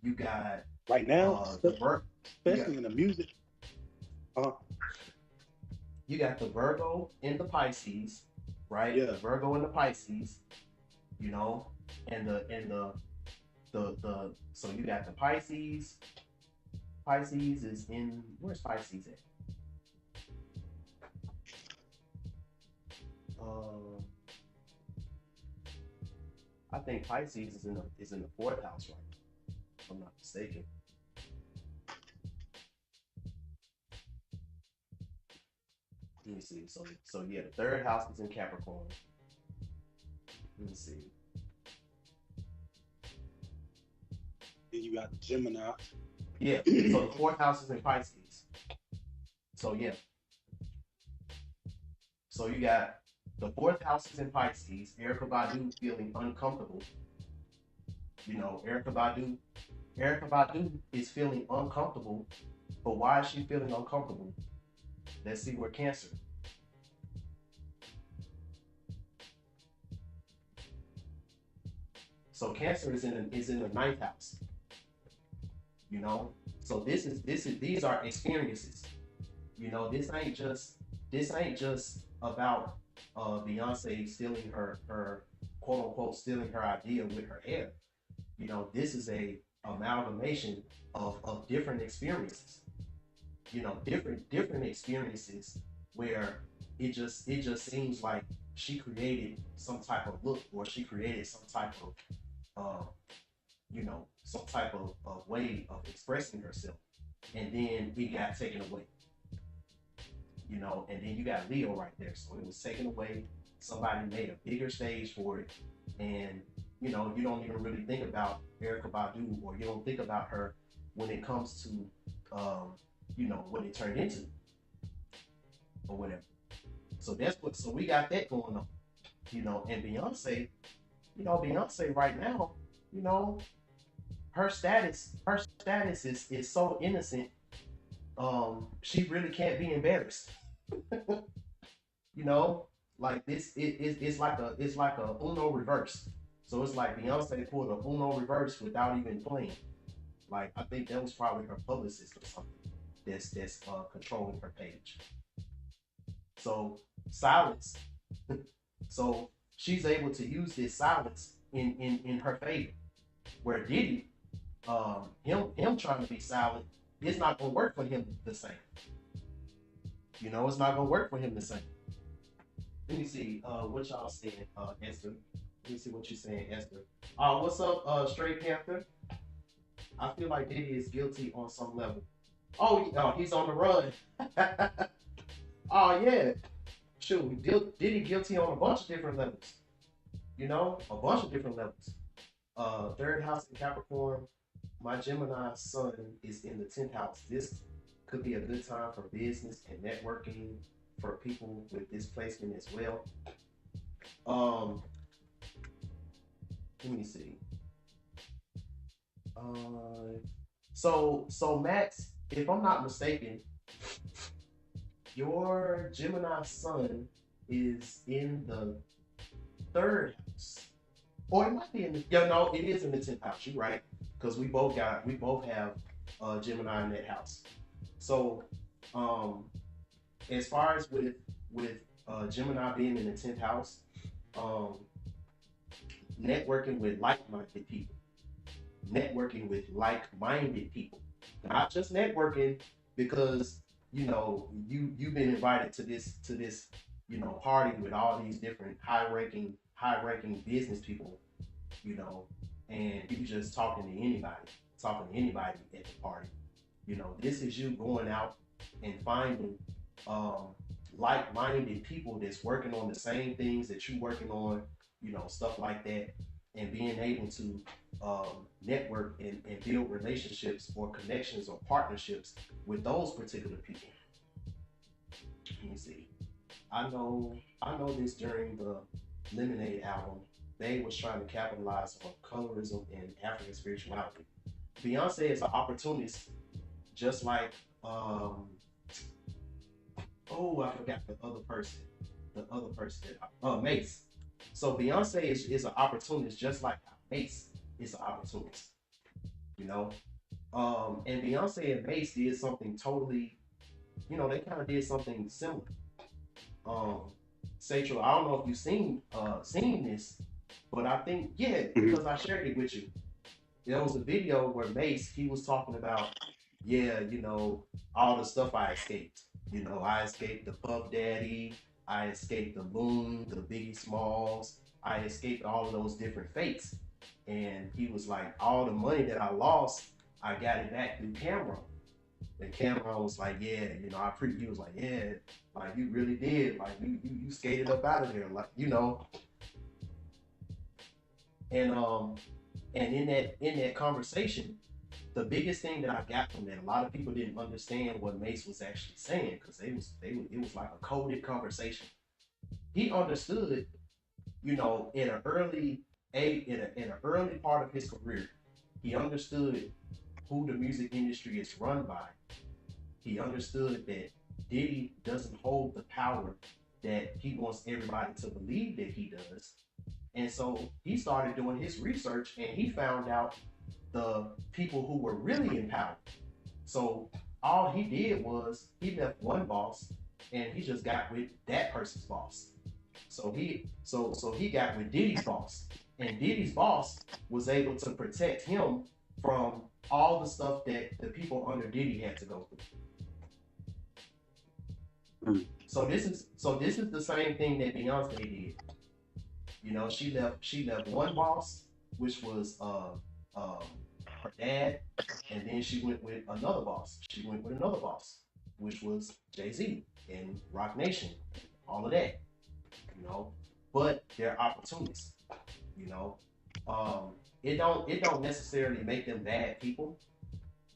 You got right now, especially in the music. You got the Virgo and the Pisces, right? Yeah. The Virgo and the Pisces, you know, and the so you got the Pisces. Pisces is in, where's Pisces at? I think Pisces is in the fourth house, right? If I'm not mistaken. Let me see. So yeah, the third house is in Capricorn. Let me see. Then you got Gemini. Yeah. So the fourth house is in Pisces. So yeah. So you got the fourth house is in Pisces. Erykah Badu feeling uncomfortable. You know, Erykah Badu is feeling uncomfortable. But why is she feeling uncomfortable? Let's see where Cancer. So Cancer is in the ninth house. You know, so these are experiences. You know, this ain't just about Beyonce stealing her quote unquote stealing her idea with her hair. You know, this is a amalgamation of different experiences. You know, different experiences where it just seems like she created some type of look, or she created some type of you know, some type of way of expressing herself, and then it got taken away. you know, and then you got Leo right there. So it was taken away. Somebody made a bigger stage for it. And, you know, you don't even really think about Erykah Badu, or you don't think about her when it comes to, you know, what it turned into or whatever. So so we got that going on, you know, and Beyonce, you know, Beyonce right now, you know, her status is so innocent. She really can't be embarrassed. You know, like it's like a Uno reverse. So it's like Beyonce pulled a Uno reverse without even playing. Like, I think that was probably her publicist or something that's controlling her page. So silence. So she's able to use this silence in her favor. Where Diddy, him trying to be silent, it's not gonna work for him the same. You know, it's not gonna work for him the same. Let me see what y'all saying, Esther. Let me see what you're saying, Esther. What's up, Straight Panther? I feel like Diddy is guilty on some level. Oh, he's on the run. Oh yeah. Shoot, Diddy guilty on a bunch of different levels. You know, a bunch of different levels. Third house in Capricorn. My Gemini sun is in the 10th house. This could be a good time for business and networking for people with this placement as well. Let me see. So Max, if I'm not mistaken, your Gemini sun is in the 3rd house, or it might be in the, no, it is in the 10th house. You're right, because we both have Gemini in that house. So as far as with Gemini being in the 10th house, networking with like-minded people, not just networking because, you know, you've been invited to this, you know, party with all these different high-ranking business people, you know, and you just talking to anybody at the party. You know, this is you going out and finding like-minded people that's working on the same things that you're working on, you know, stuff like that, and being able to network and build relationships or connections or partnerships with those particular people. Let me see. I know this during the Lemonade album. They was trying to capitalize on colorism and African spirituality. Beyonce is an opportunist, just like I forgot the other person. Mace. So Beyonce is an opportunist, just like Mace is an opportunist. You know, and Beyonce and Mace did something totally, you know, they kind of did something similar. Satchel, I don't know if you've seen this, but I think, yeah, because I shared it with you. There was a video where Mace, he was talking about, yeah, you know, all the stuff I escaped. You know, I escaped the Puff Daddy, I escaped the Moon, the Biggie Smalls, I escaped all of those different fates. And he was like, all the money that I lost, I got it back through Cameron. And Cameron was like, yeah, you know, he was like, yeah, like you really did, like you skated up out of there, like, you know. And in that conversation, the biggest thing that I got from that, a lot of people didn't understand what Mace was actually saying, because it was like a coded conversation. He understood, you know, in an early part of his career, he understood who the music industry is run by. He understood that Diddy doesn't hold the power that he wants everybody to believe that he does. And so he started doing his research, and he found out the people who were really in power. So all he did was he left one boss and he just got with that person's boss. So he got with Diddy's boss, and Diddy's boss was able to protect him from all the stuff that the people under Diddy had to go through. So this is the same thing that Beyonce did. You know, she left one boss, which was her dad, and then she went with another boss. which was Jay-Z and Rock Nation, all of that, you know. But they're opportunists, you know. It don't necessarily make them bad people.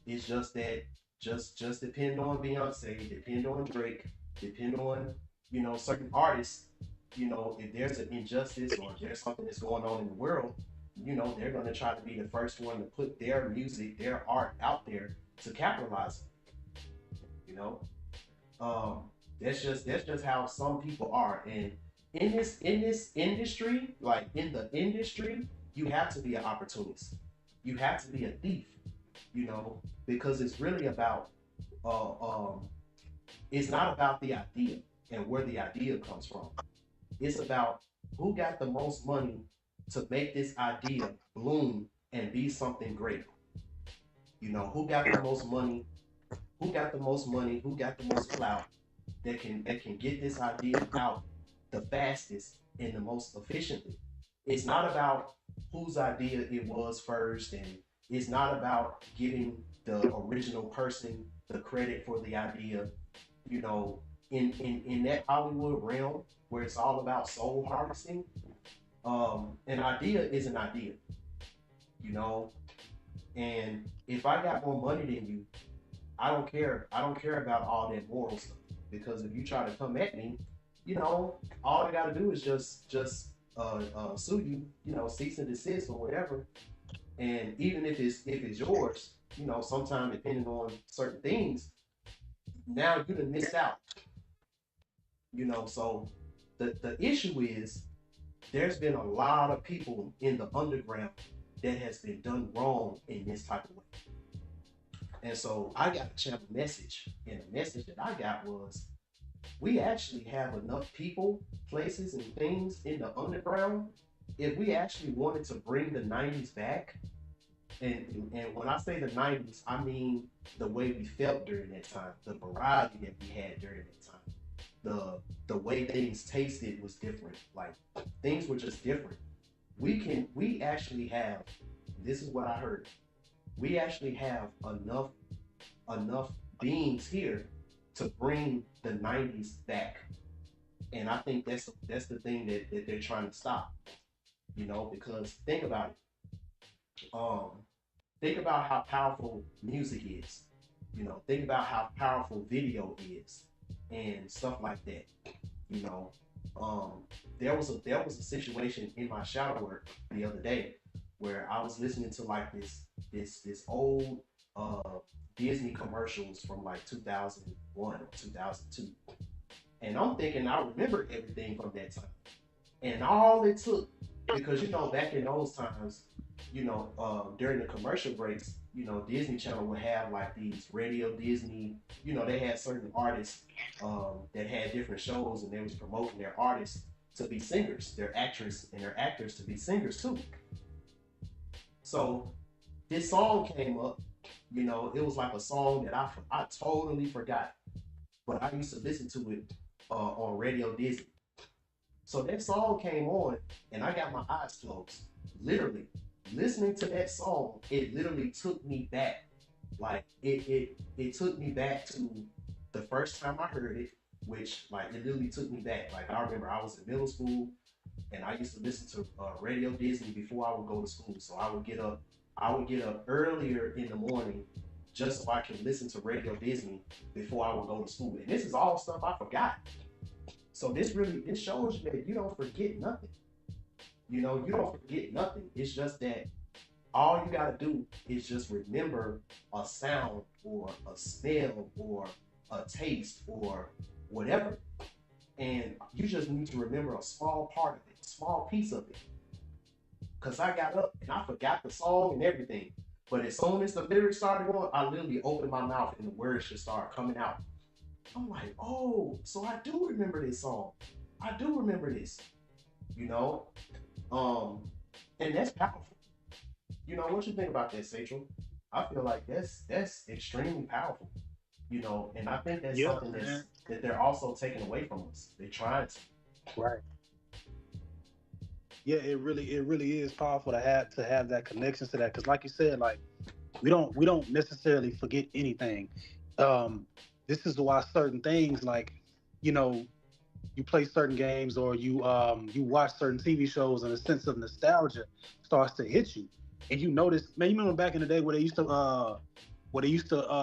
It's just that just depend on Beyonce, depend on Drake, depend on, you know, certain artists. You know, if there's an injustice or if there's something that's going on in the world, you know, they're gonna try to be the first one to put their music, their art out there to capitalize. You know, that's just how some people are. And in this industry, like in the industry, you have to be an opportunist. You have to be a thief. You know, because it's really about uh, um, it's not about the idea and where the idea comes from. It's about who got the most money to make this idea bloom and be something great. You know, who got the most money, who got the most money, who got the most clout that can get this idea out the fastest and the most efficiently. It's not about whose idea it was first, and it's not about giving the original person the credit for the idea. You know, in that Hollywood realm where it's all about soul harvesting, an idea is an idea, you know. And if I got more money than you, I don't care. I don't care about all that moral stuff, because if you try to come at me, you know, all I got to do is just sue you, you know, cease and desist or whatever. And even if it's yours, you know, sometimes depending on certain things, now you done missed out. You know, so the issue is there's been a lot of people in the underground that has been done wrong in this type of way. And so I got a channel message, and the message that I got was, we actually have enough people, places, and things in the underground. If we actually wanted to bring the 90s back, and when I say the 90s, I mean the way we felt during that time, the variety that we had during that time, the way things tasted was different. Like, things were just different. We actually have, this is what I heard, we actually have enough beings here to bring the 90s back. And I think that's the thing that they're trying to stop. You know, because think about it. Think about how powerful music is. You know, think about how powerful video is and stuff like that. You know, there was a situation in my shower work the other day where I was listening to like this old Disney commercials from like 2001 or 2002, and I'm thinking I remember everything from that time, and all it took, because you know back in those times, you know, during the commercial breaks, you know, Disney Channel would have like these Radio Disney, you know, they had certain artists that had different shows, and they was promoting their artists to be singers, their actress and their actors to be singers too. So this song came up, you know, it was like a song that I totally forgot, but I used to listen to it on Radio Disney. So that song came on, and I got my eyes closed. Literally, listening to that song, it literally took me back. Like it took me back to the first time I heard it, which like it literally took me back. Like I remember I was in middle school, and I used to listen to Radio Disney before I would go to school. So I would get up earlier in the morning just so I can listen to Radio Disney before I would go to school. And this is all stuff I forgot. So this shows you that you don't forget nothing. You know, you don't forget nothing. It's just that all you gotta do is just remember a sound or a smell or a taste or whatever. And you just need to remember a small part of it, a small piece of it. Cause I got up and I forgot the song and everything. But as soon as the lyrics started going, I literally opened my mouth and the words just started coming out. I'm like, oh, so I do remember this song. I do remember this, you know? And that's powerful. You know, what you think about that, Satchel? I feel like that's extremely powerful, you know, and I think that's something that they're also taking away from us. They're trying to. Right. Yeah, it really is powerful to have that connection to that, because like you said, like we don't necessarily forget anything. This is why certain things like, you know, you play certain games or you watch certain TV shows and a sense of nostalgia starts to hit you. And you notice, man, you remember back in the day where they used to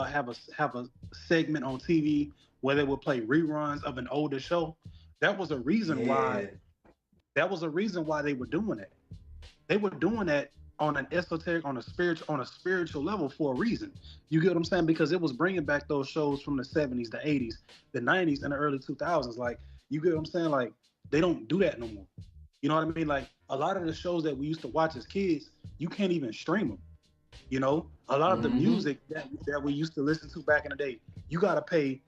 have a segment on TV where they would play reruns of an older show. That was a reason Yeah. why that was a reason why they were doing it. They were doing that on an esoteric, on a spiritual level for a reason. You get what I'm saying? Because it was bringing back those shows from the 70s, the 80s, the 90s, and the early 2000s. Like, you get what I'm saying? Like, they don't do that no more. You know what I mean? Like, a lot of the shows that we used to watch as kids, you can't even stream them. You know, a lot of the Mm-hmm. music that we used to listen to back in the day, you got to pay,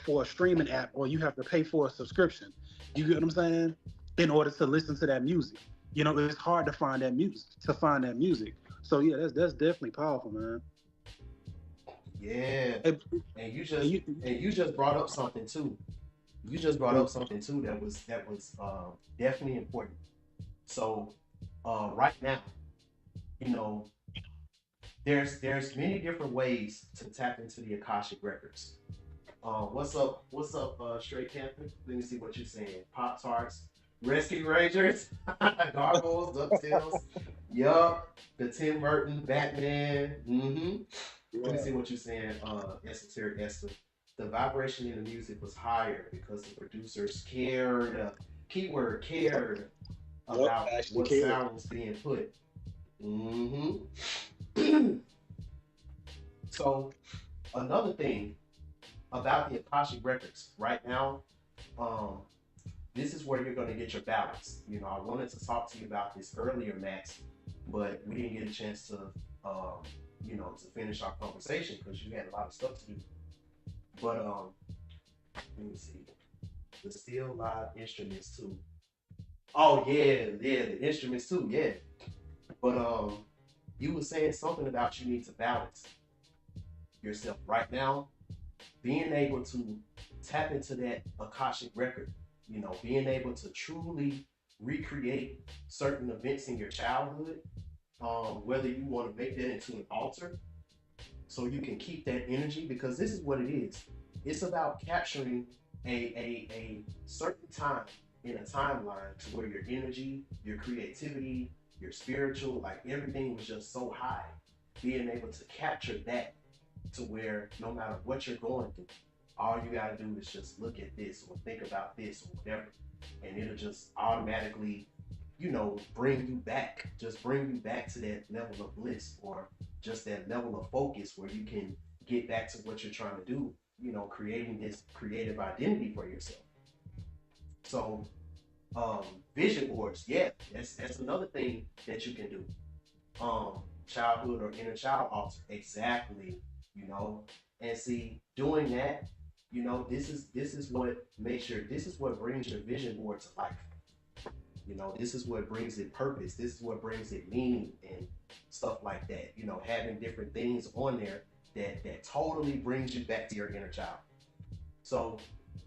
for a streaming app, or you have to pay for a subscription. You get what I'm saying? In order to listen to that music, it's hard to find that music. So yeah, that's definitely powerful, man. Yeah. And, And you and just you, and you just brought up something too. You just brought up something too that was definitely important. So right now, you know, there's many different ways to tap into the Akashic records. What's up? What's up, Straight Camping? Let me see what you're saying. Pop Tarts, Rescue Rangers, Gargoyles, DuckTales. Yup. The Tim Burton Batman. Mm-hmm. Let me yeah, see what you're saying, Esoteric Esther. The vibration in the music was higher because the producers cared, keyword cared yep, about actually what care. sound was being put. Mm-hmm. So another thing about the Akashic records right now, um, this is where you're going to get your balance. I wanted to talk to you about this earlier, Max, but we didn't get a chance to, to finish our conversation because you had a lot of stuff to do. But let me see, the steel live instruments too. Oh yeah, the instruments too, yeah. But you were saying something about you need to balance yourself right now, being able to tap into that Akashic record, being able to truly recreate certain events in your childhood, whether you want to make that into an altar so you can keep that energy, because this is what it is. It's about capturing a certain time in a timeline to where your energy, your creativity, your spiritual, like everything was just so high. Being able to capture that to where no matter what you're going through, all you gotta do is just look at this or think about this or whatever, and it'll just automatically, bring you back to that level of bliss, or just that level of focus where you can get back to what you're trying to do, creating this creative identity for yourself. So, um, vision boards, yeah, that's another thing that you can do. Childhood or inner child altar, exactly. you know and see, doing that, this is what brings your vision board to life. This is what brings it purpose, this is what brings it meaning and stuff like that. Having different things on there that totally brings you back to your inner child. So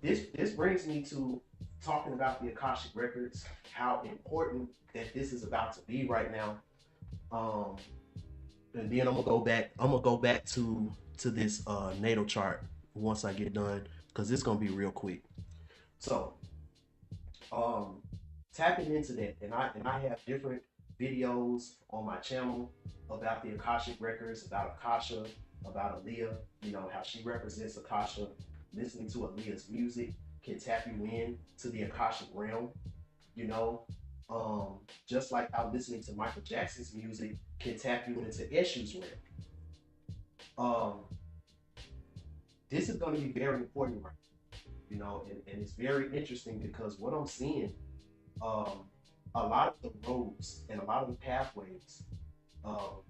this brings me to talking about the Akashic records, how important that this is about to be right now. um and then I'm gonna go back to this natal chart once I get done, because it's gonna be real quick. So um tapping into that, and I have different videos on my channel about the Akashic records, about Akasha, about Aaliyah, how she represents Akasha. Listening to Aaliyah's music can tap you in to the Akashic realm, you know. Just like how listening to Michael Jackson's music can tap you into Eshu's realm. Um, this is going to be very important, right? And it's very interesting because what I'm seeing, um, a lot of the roads and a lot of the pathways, um,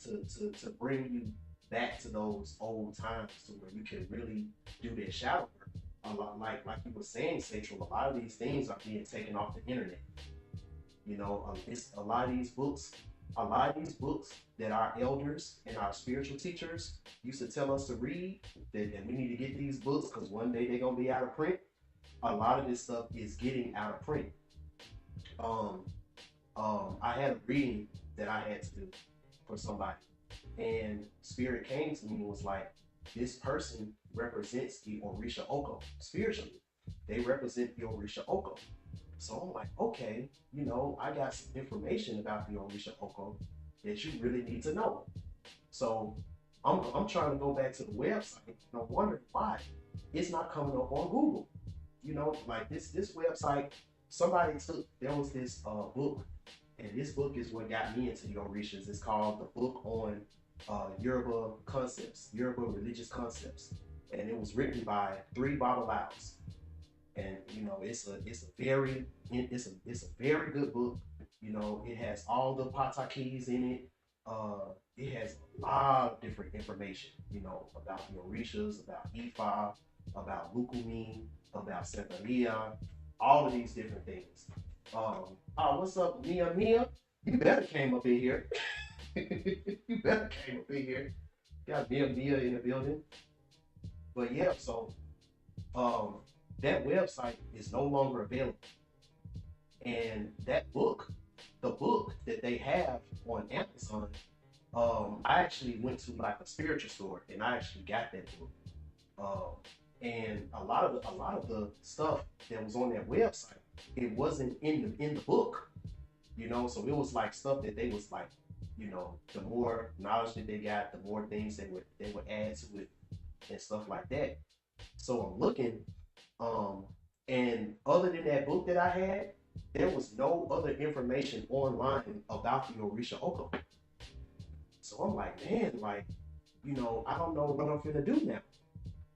to bring you back to those old times to where you can really do that shadow work. A lot, like you were saying, Central, a lot of these things are being taken off the internet. It's a lot of these books that our elders and our spiritual teachers used to tell us to read, that we need to get these books because one day they're gonna be out of print. A lot of this stuff is getting out of print. Um, I had a reading that I had to do for somebody, and Spirit came to me and was like, this person represents the Orisha Oko spiritually. They represent the Orisha Oko. So I'm like, okay, you know, I got some information about the Orisha Oko that you really need to know. So I'm trying to go back to the website and I'm wondering why it's not coming up on Google. You know, like this website, there was this book, and this book is what got me into the Orishas. It's called the Book on Yoruba Concepts, Yoruba Religious Concepts, and it was written by 3 Babalaos. And you know, it's a very good book. You know, it has all the patakis in it. It has a lot of different information, you know, about the Orishas, about Ifa, about Lukumi, about Santeria, all of these different things. Oh, what's up, Mia? You better came up in here. You better came up in here. Got Mia in the building. But yeah, so that website is no longer available. And that book, the book that they have on Amazon, I actually went to like a spiritual store and I actually got that book. And a lot of the stuff that was on that website, it wasn't in the book, you know. So it was like stuff that they was like, you know, the more knowledge that they got, the more things they would add to it and stuff like that. So I'm looking, and other than that book that I had, there was no other information online about the Orisha Oko. So I'm like, man, like, you know, I don't know what I'm gonna do now.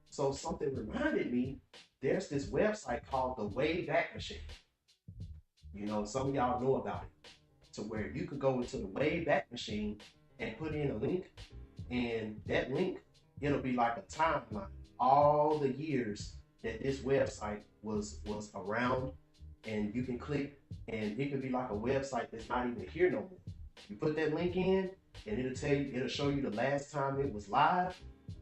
So something reminded me, there's this website called the Wayback Machine. You know, some of y'all know about it. To where you could go into the Wayback Machine and put in a link, and that link, it'll be like a timeline. All the years that this website was around, and you can click, and it could be like a website that's not even here no more. You put that link in, and it'll show you the last time it was live,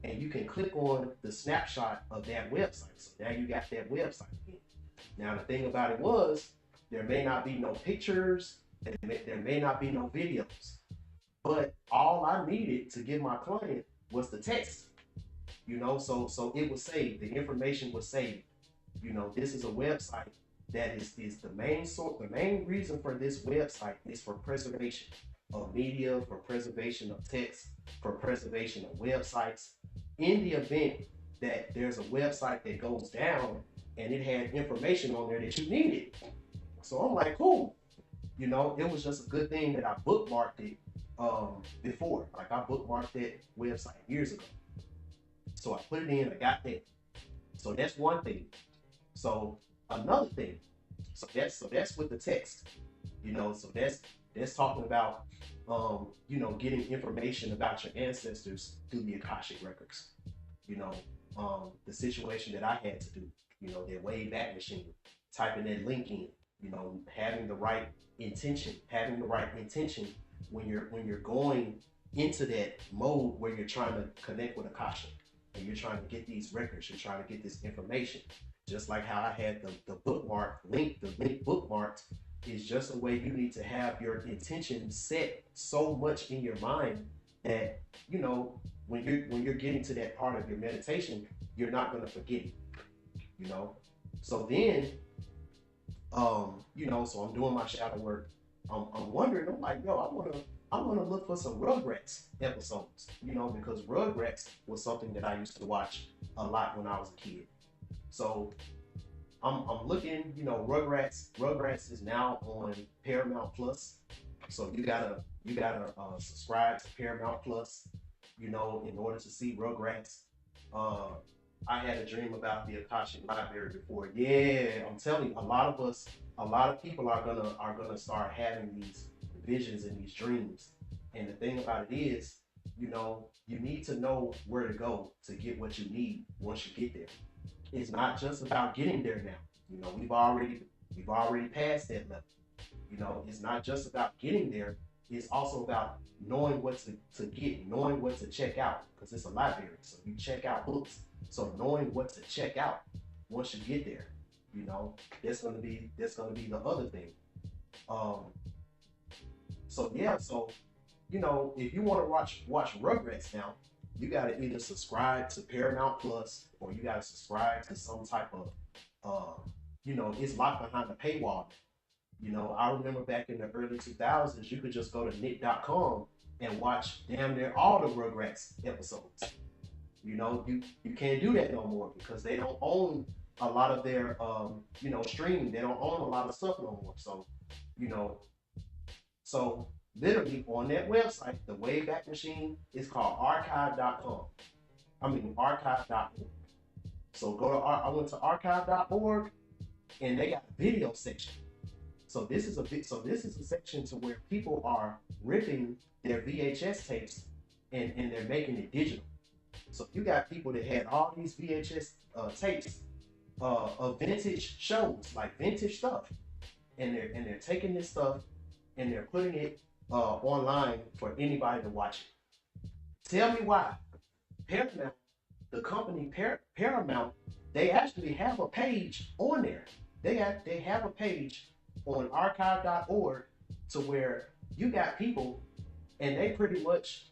and you can click on the snapshot of that website. So now you got that website again. Now the thing about it was, there may not be no pictures, there may not be no videos, but all I needed to give my client was the text. You know, so it was saved. The information was saved. You know, this is a website that is the main source. The main reason for this website is for preservation of media, for preservation of text, for preservation of websites. In the event that there's a website that goes down and it had information on there that you needed. So I'm like, cool. You know, it was just a good thing that I bookmarked it before. Like I bookmarked that website years ago. So I put it in, I got that. So that's one thing. So another thing, so that's with the text. You know, so that's talking about you know, getting information about your ancestors through the Akashic records. You know, the situation that I had to do, you know, that Wayback Machine, typing that link in, you know, having the right intention when you're going into that mode where you're trying to connect with Akasha and you're trying to get these records, you're trying to get this information. Just like how I had the bookmark link, the link bookmarked is just a way you need to have your intention set so much in your mind that, you know, when you're getting to that part of your meditation, you're not going to forget it, you know. So then, you know, so I'm doing my shadow work. I'm wondering, I'm like, yo, I want to look for some Rugrats episodes, you know, because Rugrats was something that I used to watch a lot when I was a kid. So I'm looking, you know, Rugrats is now on Paramount Plus. So you gotta subscribe to Paramount Plus, you know, in order to see Rugrats. I had a dream about the Akashic Library before. Yeah, I'm telling you, a lot of people are gonna start having these visions and these dreams. And the thing about it is, you know, you need to know where to go to get what you need once you get there. It's not just about getting there now. You know, we've already passed that level. You know, it's not just about getting there. It's also about knowing what to get, knowing what to check out, because it's a library. So you check out books. So knowing what to check out once you get there, you know, that's gonna be the other thing. So yeah, so you know, if you want to watch Rugrats now, you gotta either subscribe to Paramount Plus or you gotta subscribe to some type of it's locked behind a paywall. I remember back in the early 2000s, you could just go to knit.com and watch damn near all the Rugrats episodes. You can't do that no more because they don't own a lot of their streaming. They don't own a lot of stuff no more. So, so literally on that website, the Wayback Machine is called archive.com. Archive.org. So I went to archive.org and they got a video section. So this is a section to where people are ripping their VHS tapes and they're making it digital. So you got people that had all these VHS tapes of vintage shows, like vintage stuff, and they're taking this stuff and they're putting it online for anybody to watch it. Tell me why. Paramount, the company Paramount, they actually have a page on there. They have a page on archive.org to where you got people and they pretty much,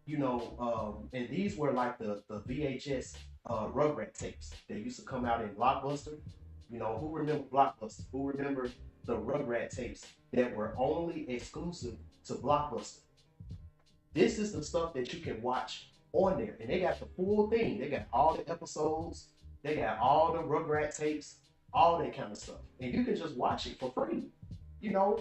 and these were like the VHS Rugrat tapes that used to come out in Blockbuster. Who remember Blockbuster? Who remember the Rugrat tapes that were only exclusive to Blockbuster? This is the stuff that you can watch on there. And they got the full thing. They got all the episodes. They got all the Rugrat tapes, all that kind of stuff. And you can just watch it for free.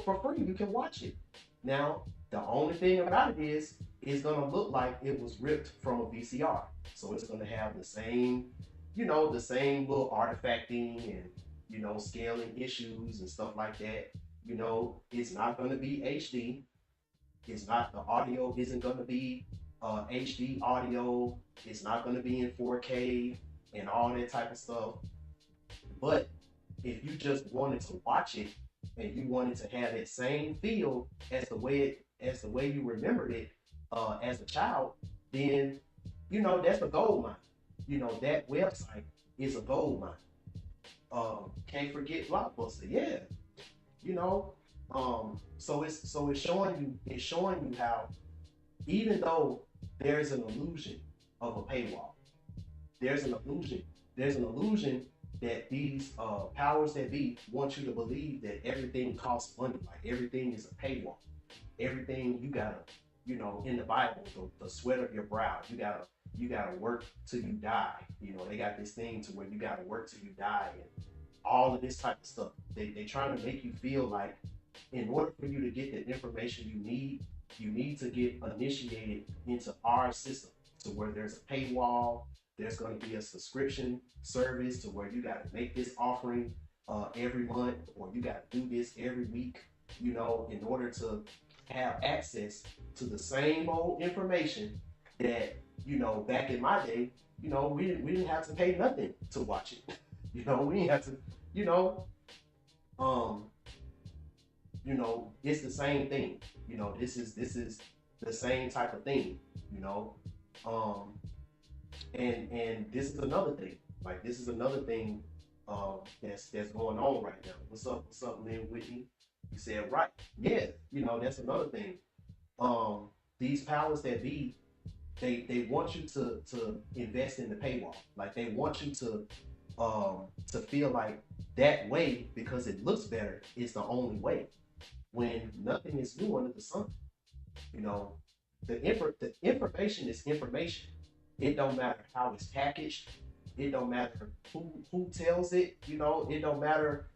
For free, you can watch it. Now, the only thing about it is, it's gonna look like it was ripped from a VCR. So it's gonna have the same, the same little artifacting and, scaling issues and stuff like that. It's not gonna be HD. The audio isn't gonna be HD audio. It's not gonna be in 4K and all that type of stuff. But if you just wanted to watch it and you wanted to have that same feel as the way you remembered it as a child, then that's a gold mine. That website is a gold mine. Can't forget Blockbuster, yeah. So it's showing you how even though there's an illusion of a paywall, there's an illusion that these powers that be want you to believe that everything costs money, like everything is a paywall. Everything you gotta, in the Bible, the sweat of your brow, you gotta work till you die. They got this thing to where you gotta work till you die and all of this type of stuff. They trying to make you feel like in order for you to get the information you need to get initiated into our system to where there's a paywall. There's going to be a subscription service to where you got to make this offering every month, or you got to do this every week, in order to have access to the same old information that, back in my day, we didn't have to pay nothing to watch it. We didn't have to, it's the same thing. This is the same type of thing, and this is another thing. Like, this is another thing that's going on right now. What's up, Lynn Whitney? You said right. Yeah, that's another thing. These powers that be, they want you to invest in the paywall. Like, they want you to feel like that way because it looks better is the only way. When nothing is new under the sun. The information is information. It don't matter how it's packaged. It don't matter who tells it. It don't matter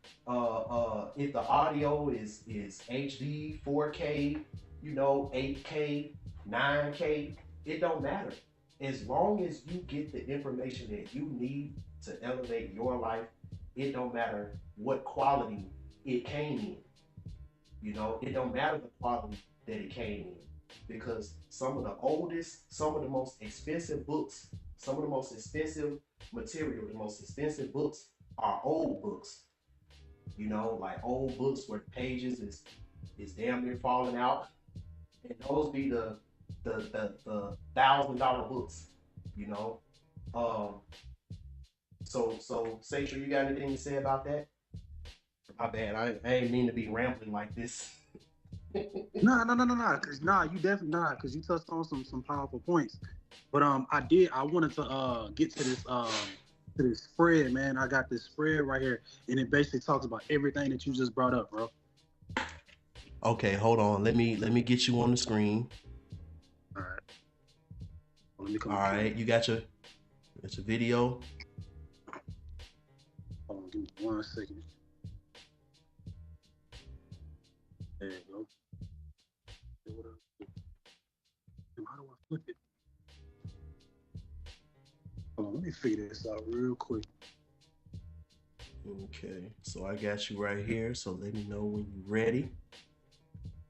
if the audio is HD, 4K, 8K, 9K. It don't matter. As long as you get the information that you need to elevate your life, it don't matter what quality it came in. It don't matter the quality that it came in, because some of the oldest, some of the most expensive books, some of the most expensive material, the most expensive books are old books. Like old books where the pages is damn near falling out, and those be the $1,000 books. So Sasha, you got anything to say about that? My bad, I ain't mean to be rambling like this. You definitely not, cause you touched on some powerful points. But I wanted to get to this spread, man. I got this spread right here, and it basically talks about everything that you just brought up, bro. Okay, hold on. Let me get you on the screen. All right. Let me come. All right, you got your video. Hold on, give me 1 second. There you go. How do I flip it? Hold on, let me figure this out real quick. Okay, so I got you right here. So let me know when you're ready.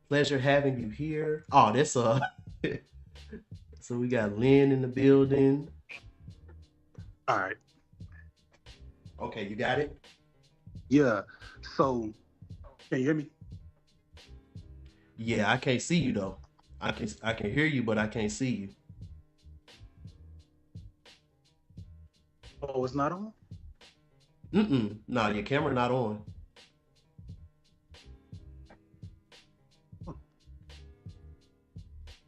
Pleasure having you here. Oh, that's so we got Lynn in the building. All right. Okay, you got it? Yeah. So, can you hear me? Yeah, I can't see you though. I can hear you, but I can't see you. Oh, it's not on? No, your camera not on.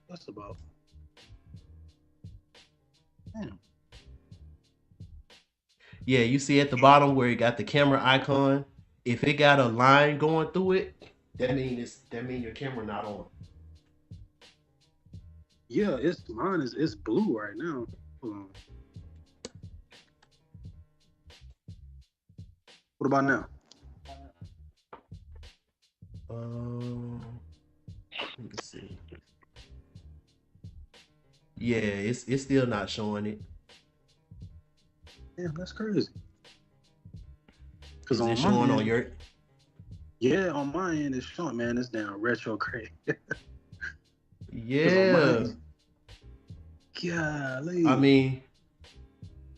That's about. Damn. Yeah, you see at the bottom where it got the camera icon. If it got a line going through it, that mean your camera not on. Yeah, it's blue right now. Hold on. What about now? Let me see. Yeah, it's still not showing it. Damn, that's crazy. Cause Is it on showing my on end, your? yeah, on my end it's showing, man. It's down retrograde. Cause on my Yeah. end, golly. I mean,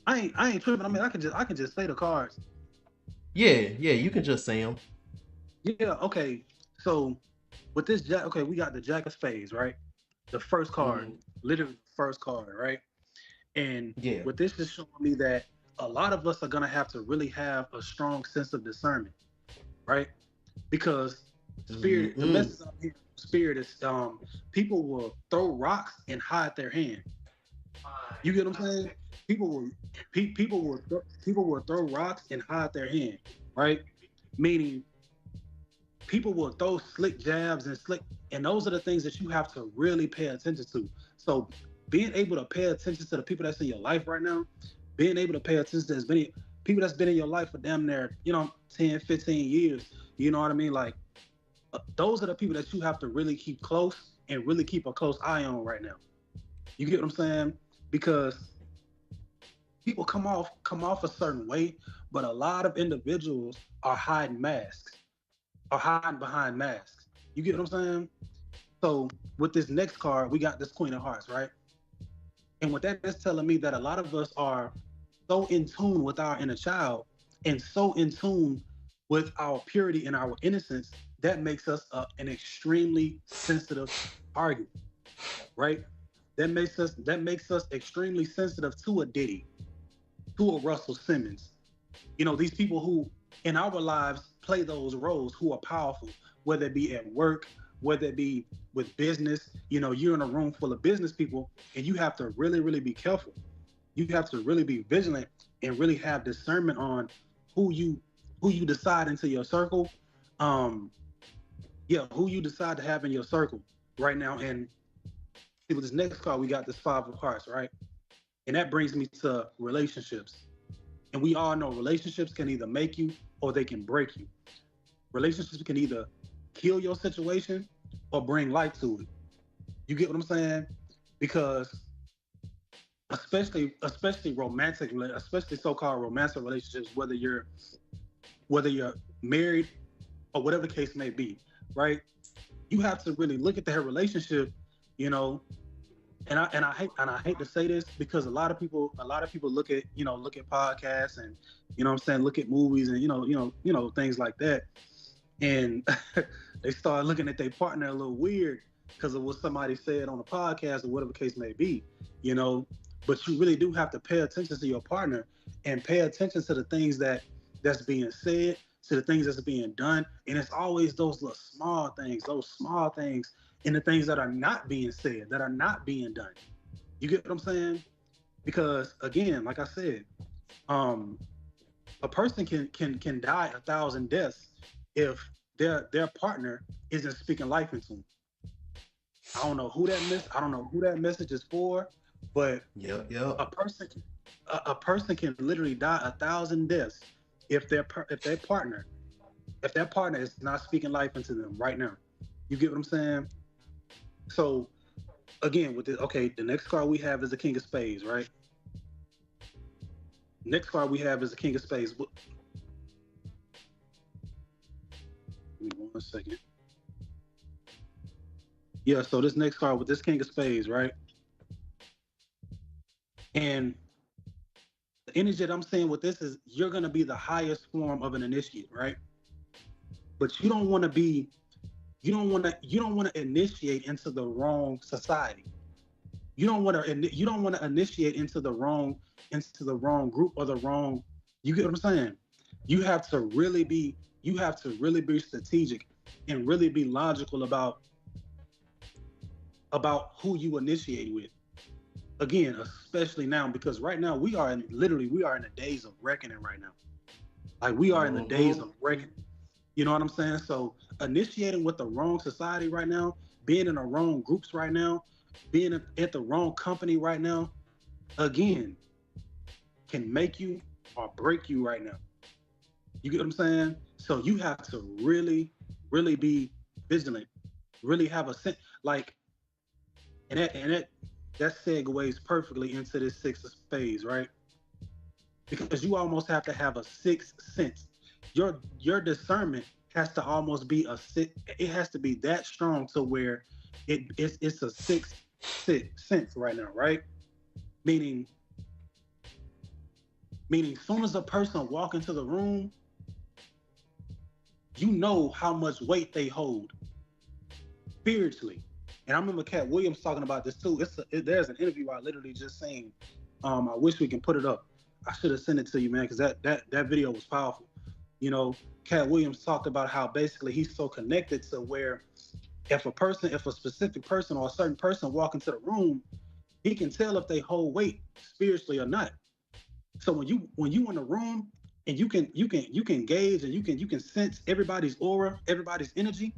I ain't tripping. I mean, I can just say the cards. yeah, you can just say them. Yeah, okay. So with this jack, okay, we got the Jack of Spades, right? The first card, literally the first card, right? And Yeah. what this is showing me that a lot of us are gonna have to really have a strong sense of discernment, right? Because spirit, the message I'm hearing from spirit is people will throw rocks and hide their hand. You get what I'm saying? People will throw rocks and hide their hand, right? Meaning people will throw slick jabs and those are the things that you have to really pay attention to. So being able to pay attention to the people that's in your life right now, being able to pay attention to as many people that's been in your life for damn near 10, 15 years, you know what I mean? Like those are the people that you have to really keep close and really keep a close eye on right now. You get what I'm saying? Because people come off a certain way, but a lot of individuals are hiding masks, are hiding behind masks. You get what I'm saying? So with this next card, we got this Queen of Hearts, right? And what that is telling me that a lot of us are so in tune with our inner child and so in tune with our purity and our innocence that makes us an extremely sensitive target, right? That makes us extremely sensitive to a Diddy, to a Russell Simmons. These people who in our lives play those roles who are powerful, whether it be at work, whether it be with business. You're in a room full of business people and you have to really, really be careful. You have to really be vigilant and really have discernment on who you decide into your circle. Who you decide to have in your circle right now. And see, with this next card, we got this Five of Hearts, right? And that brings me to relationships. And we all know relationships can either make you or they can break you. Relationships can either kill your situation or bring light to it. You get what I'm saying? Because especially romantic, especially so-called romantic relationships, whether you're married or whatever the case may be, right? You have to really look at that relationship, and I hate to say this because a lot of people look at podcasts and what I'm saying, look at movies and things like that, and they start looking at their partner a little weird because of what somebody said on a podcast or whatever the case may be, but you really do have to pay attention to your partner and pay attention to the things that's being said, to the things that's being done. And it's always those little small things, and the things that are not being said, that are not being done. You get what I'm saying? Because again, like I said, a person can die 1,000 deaths if their partner isn't speaking life into them. I don't know who that message is for, but a person can literally die 1,000 deaths if their partner is not speaking life into them right now. You get what I'm saying? So again, with this, okay, the next card we have is the King of Spades, right? Next card we have is the King of Spades. Give me 1 second. Yeah, so this next card with this King of Spades, right? And the energy that I'm saying with this is you're gonna be the highest form of an initiate, right? But you don't want to initiate into the wrong society. You don't want to initiate into the wrong group or the wrong. You get what I'm saying? You have to really be strategic and really be logical about who you initiate with. Again, especially now, because right now we are in the days of reckoning right now. Like we are in the days of reckoning. You know what I'm saying? So initiating with the wrong society right now, being in the wrong groups right now, being at the wrong company right now, again, can make you or break you right now. You get what I'm saying? So you have to really, really be vigilant, really have a sense, like, and that segues perfectly into this Six of Spades, right? Because you almost have to have a sixth sense. Your discernment has to almost be it has to be that strong to where it's a sixth sense right now, right? Meaning soon as a person walk into the room, you know how much weight they hold spiritually. And I remember Cat Williams talking about this too. There's an interview I literally just seen. I wish we can put it up. I should have sent it to you, man, because that video was powerful. You know, Cat Williams talked about how basically he's so connected to where if a specific person or a certain person walk into the room, he can tell if they hold weight spiritually or not. So when you in the room and you can gauge and you can sense everybody's aura, everybody's energy,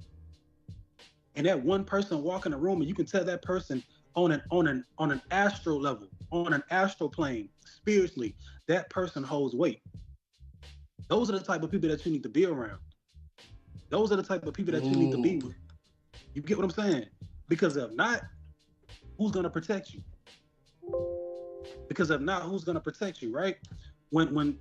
and that one person walk in the room and you can tell that person on an astral level, on an astral plane, spiritually, that person holds weight. Those are the type of people that you need to be around. Those are the type of people that you need to be with. You get what I'm saying? Because if not, who's gonna protect you? Because if not, who's gonna protect you, right? When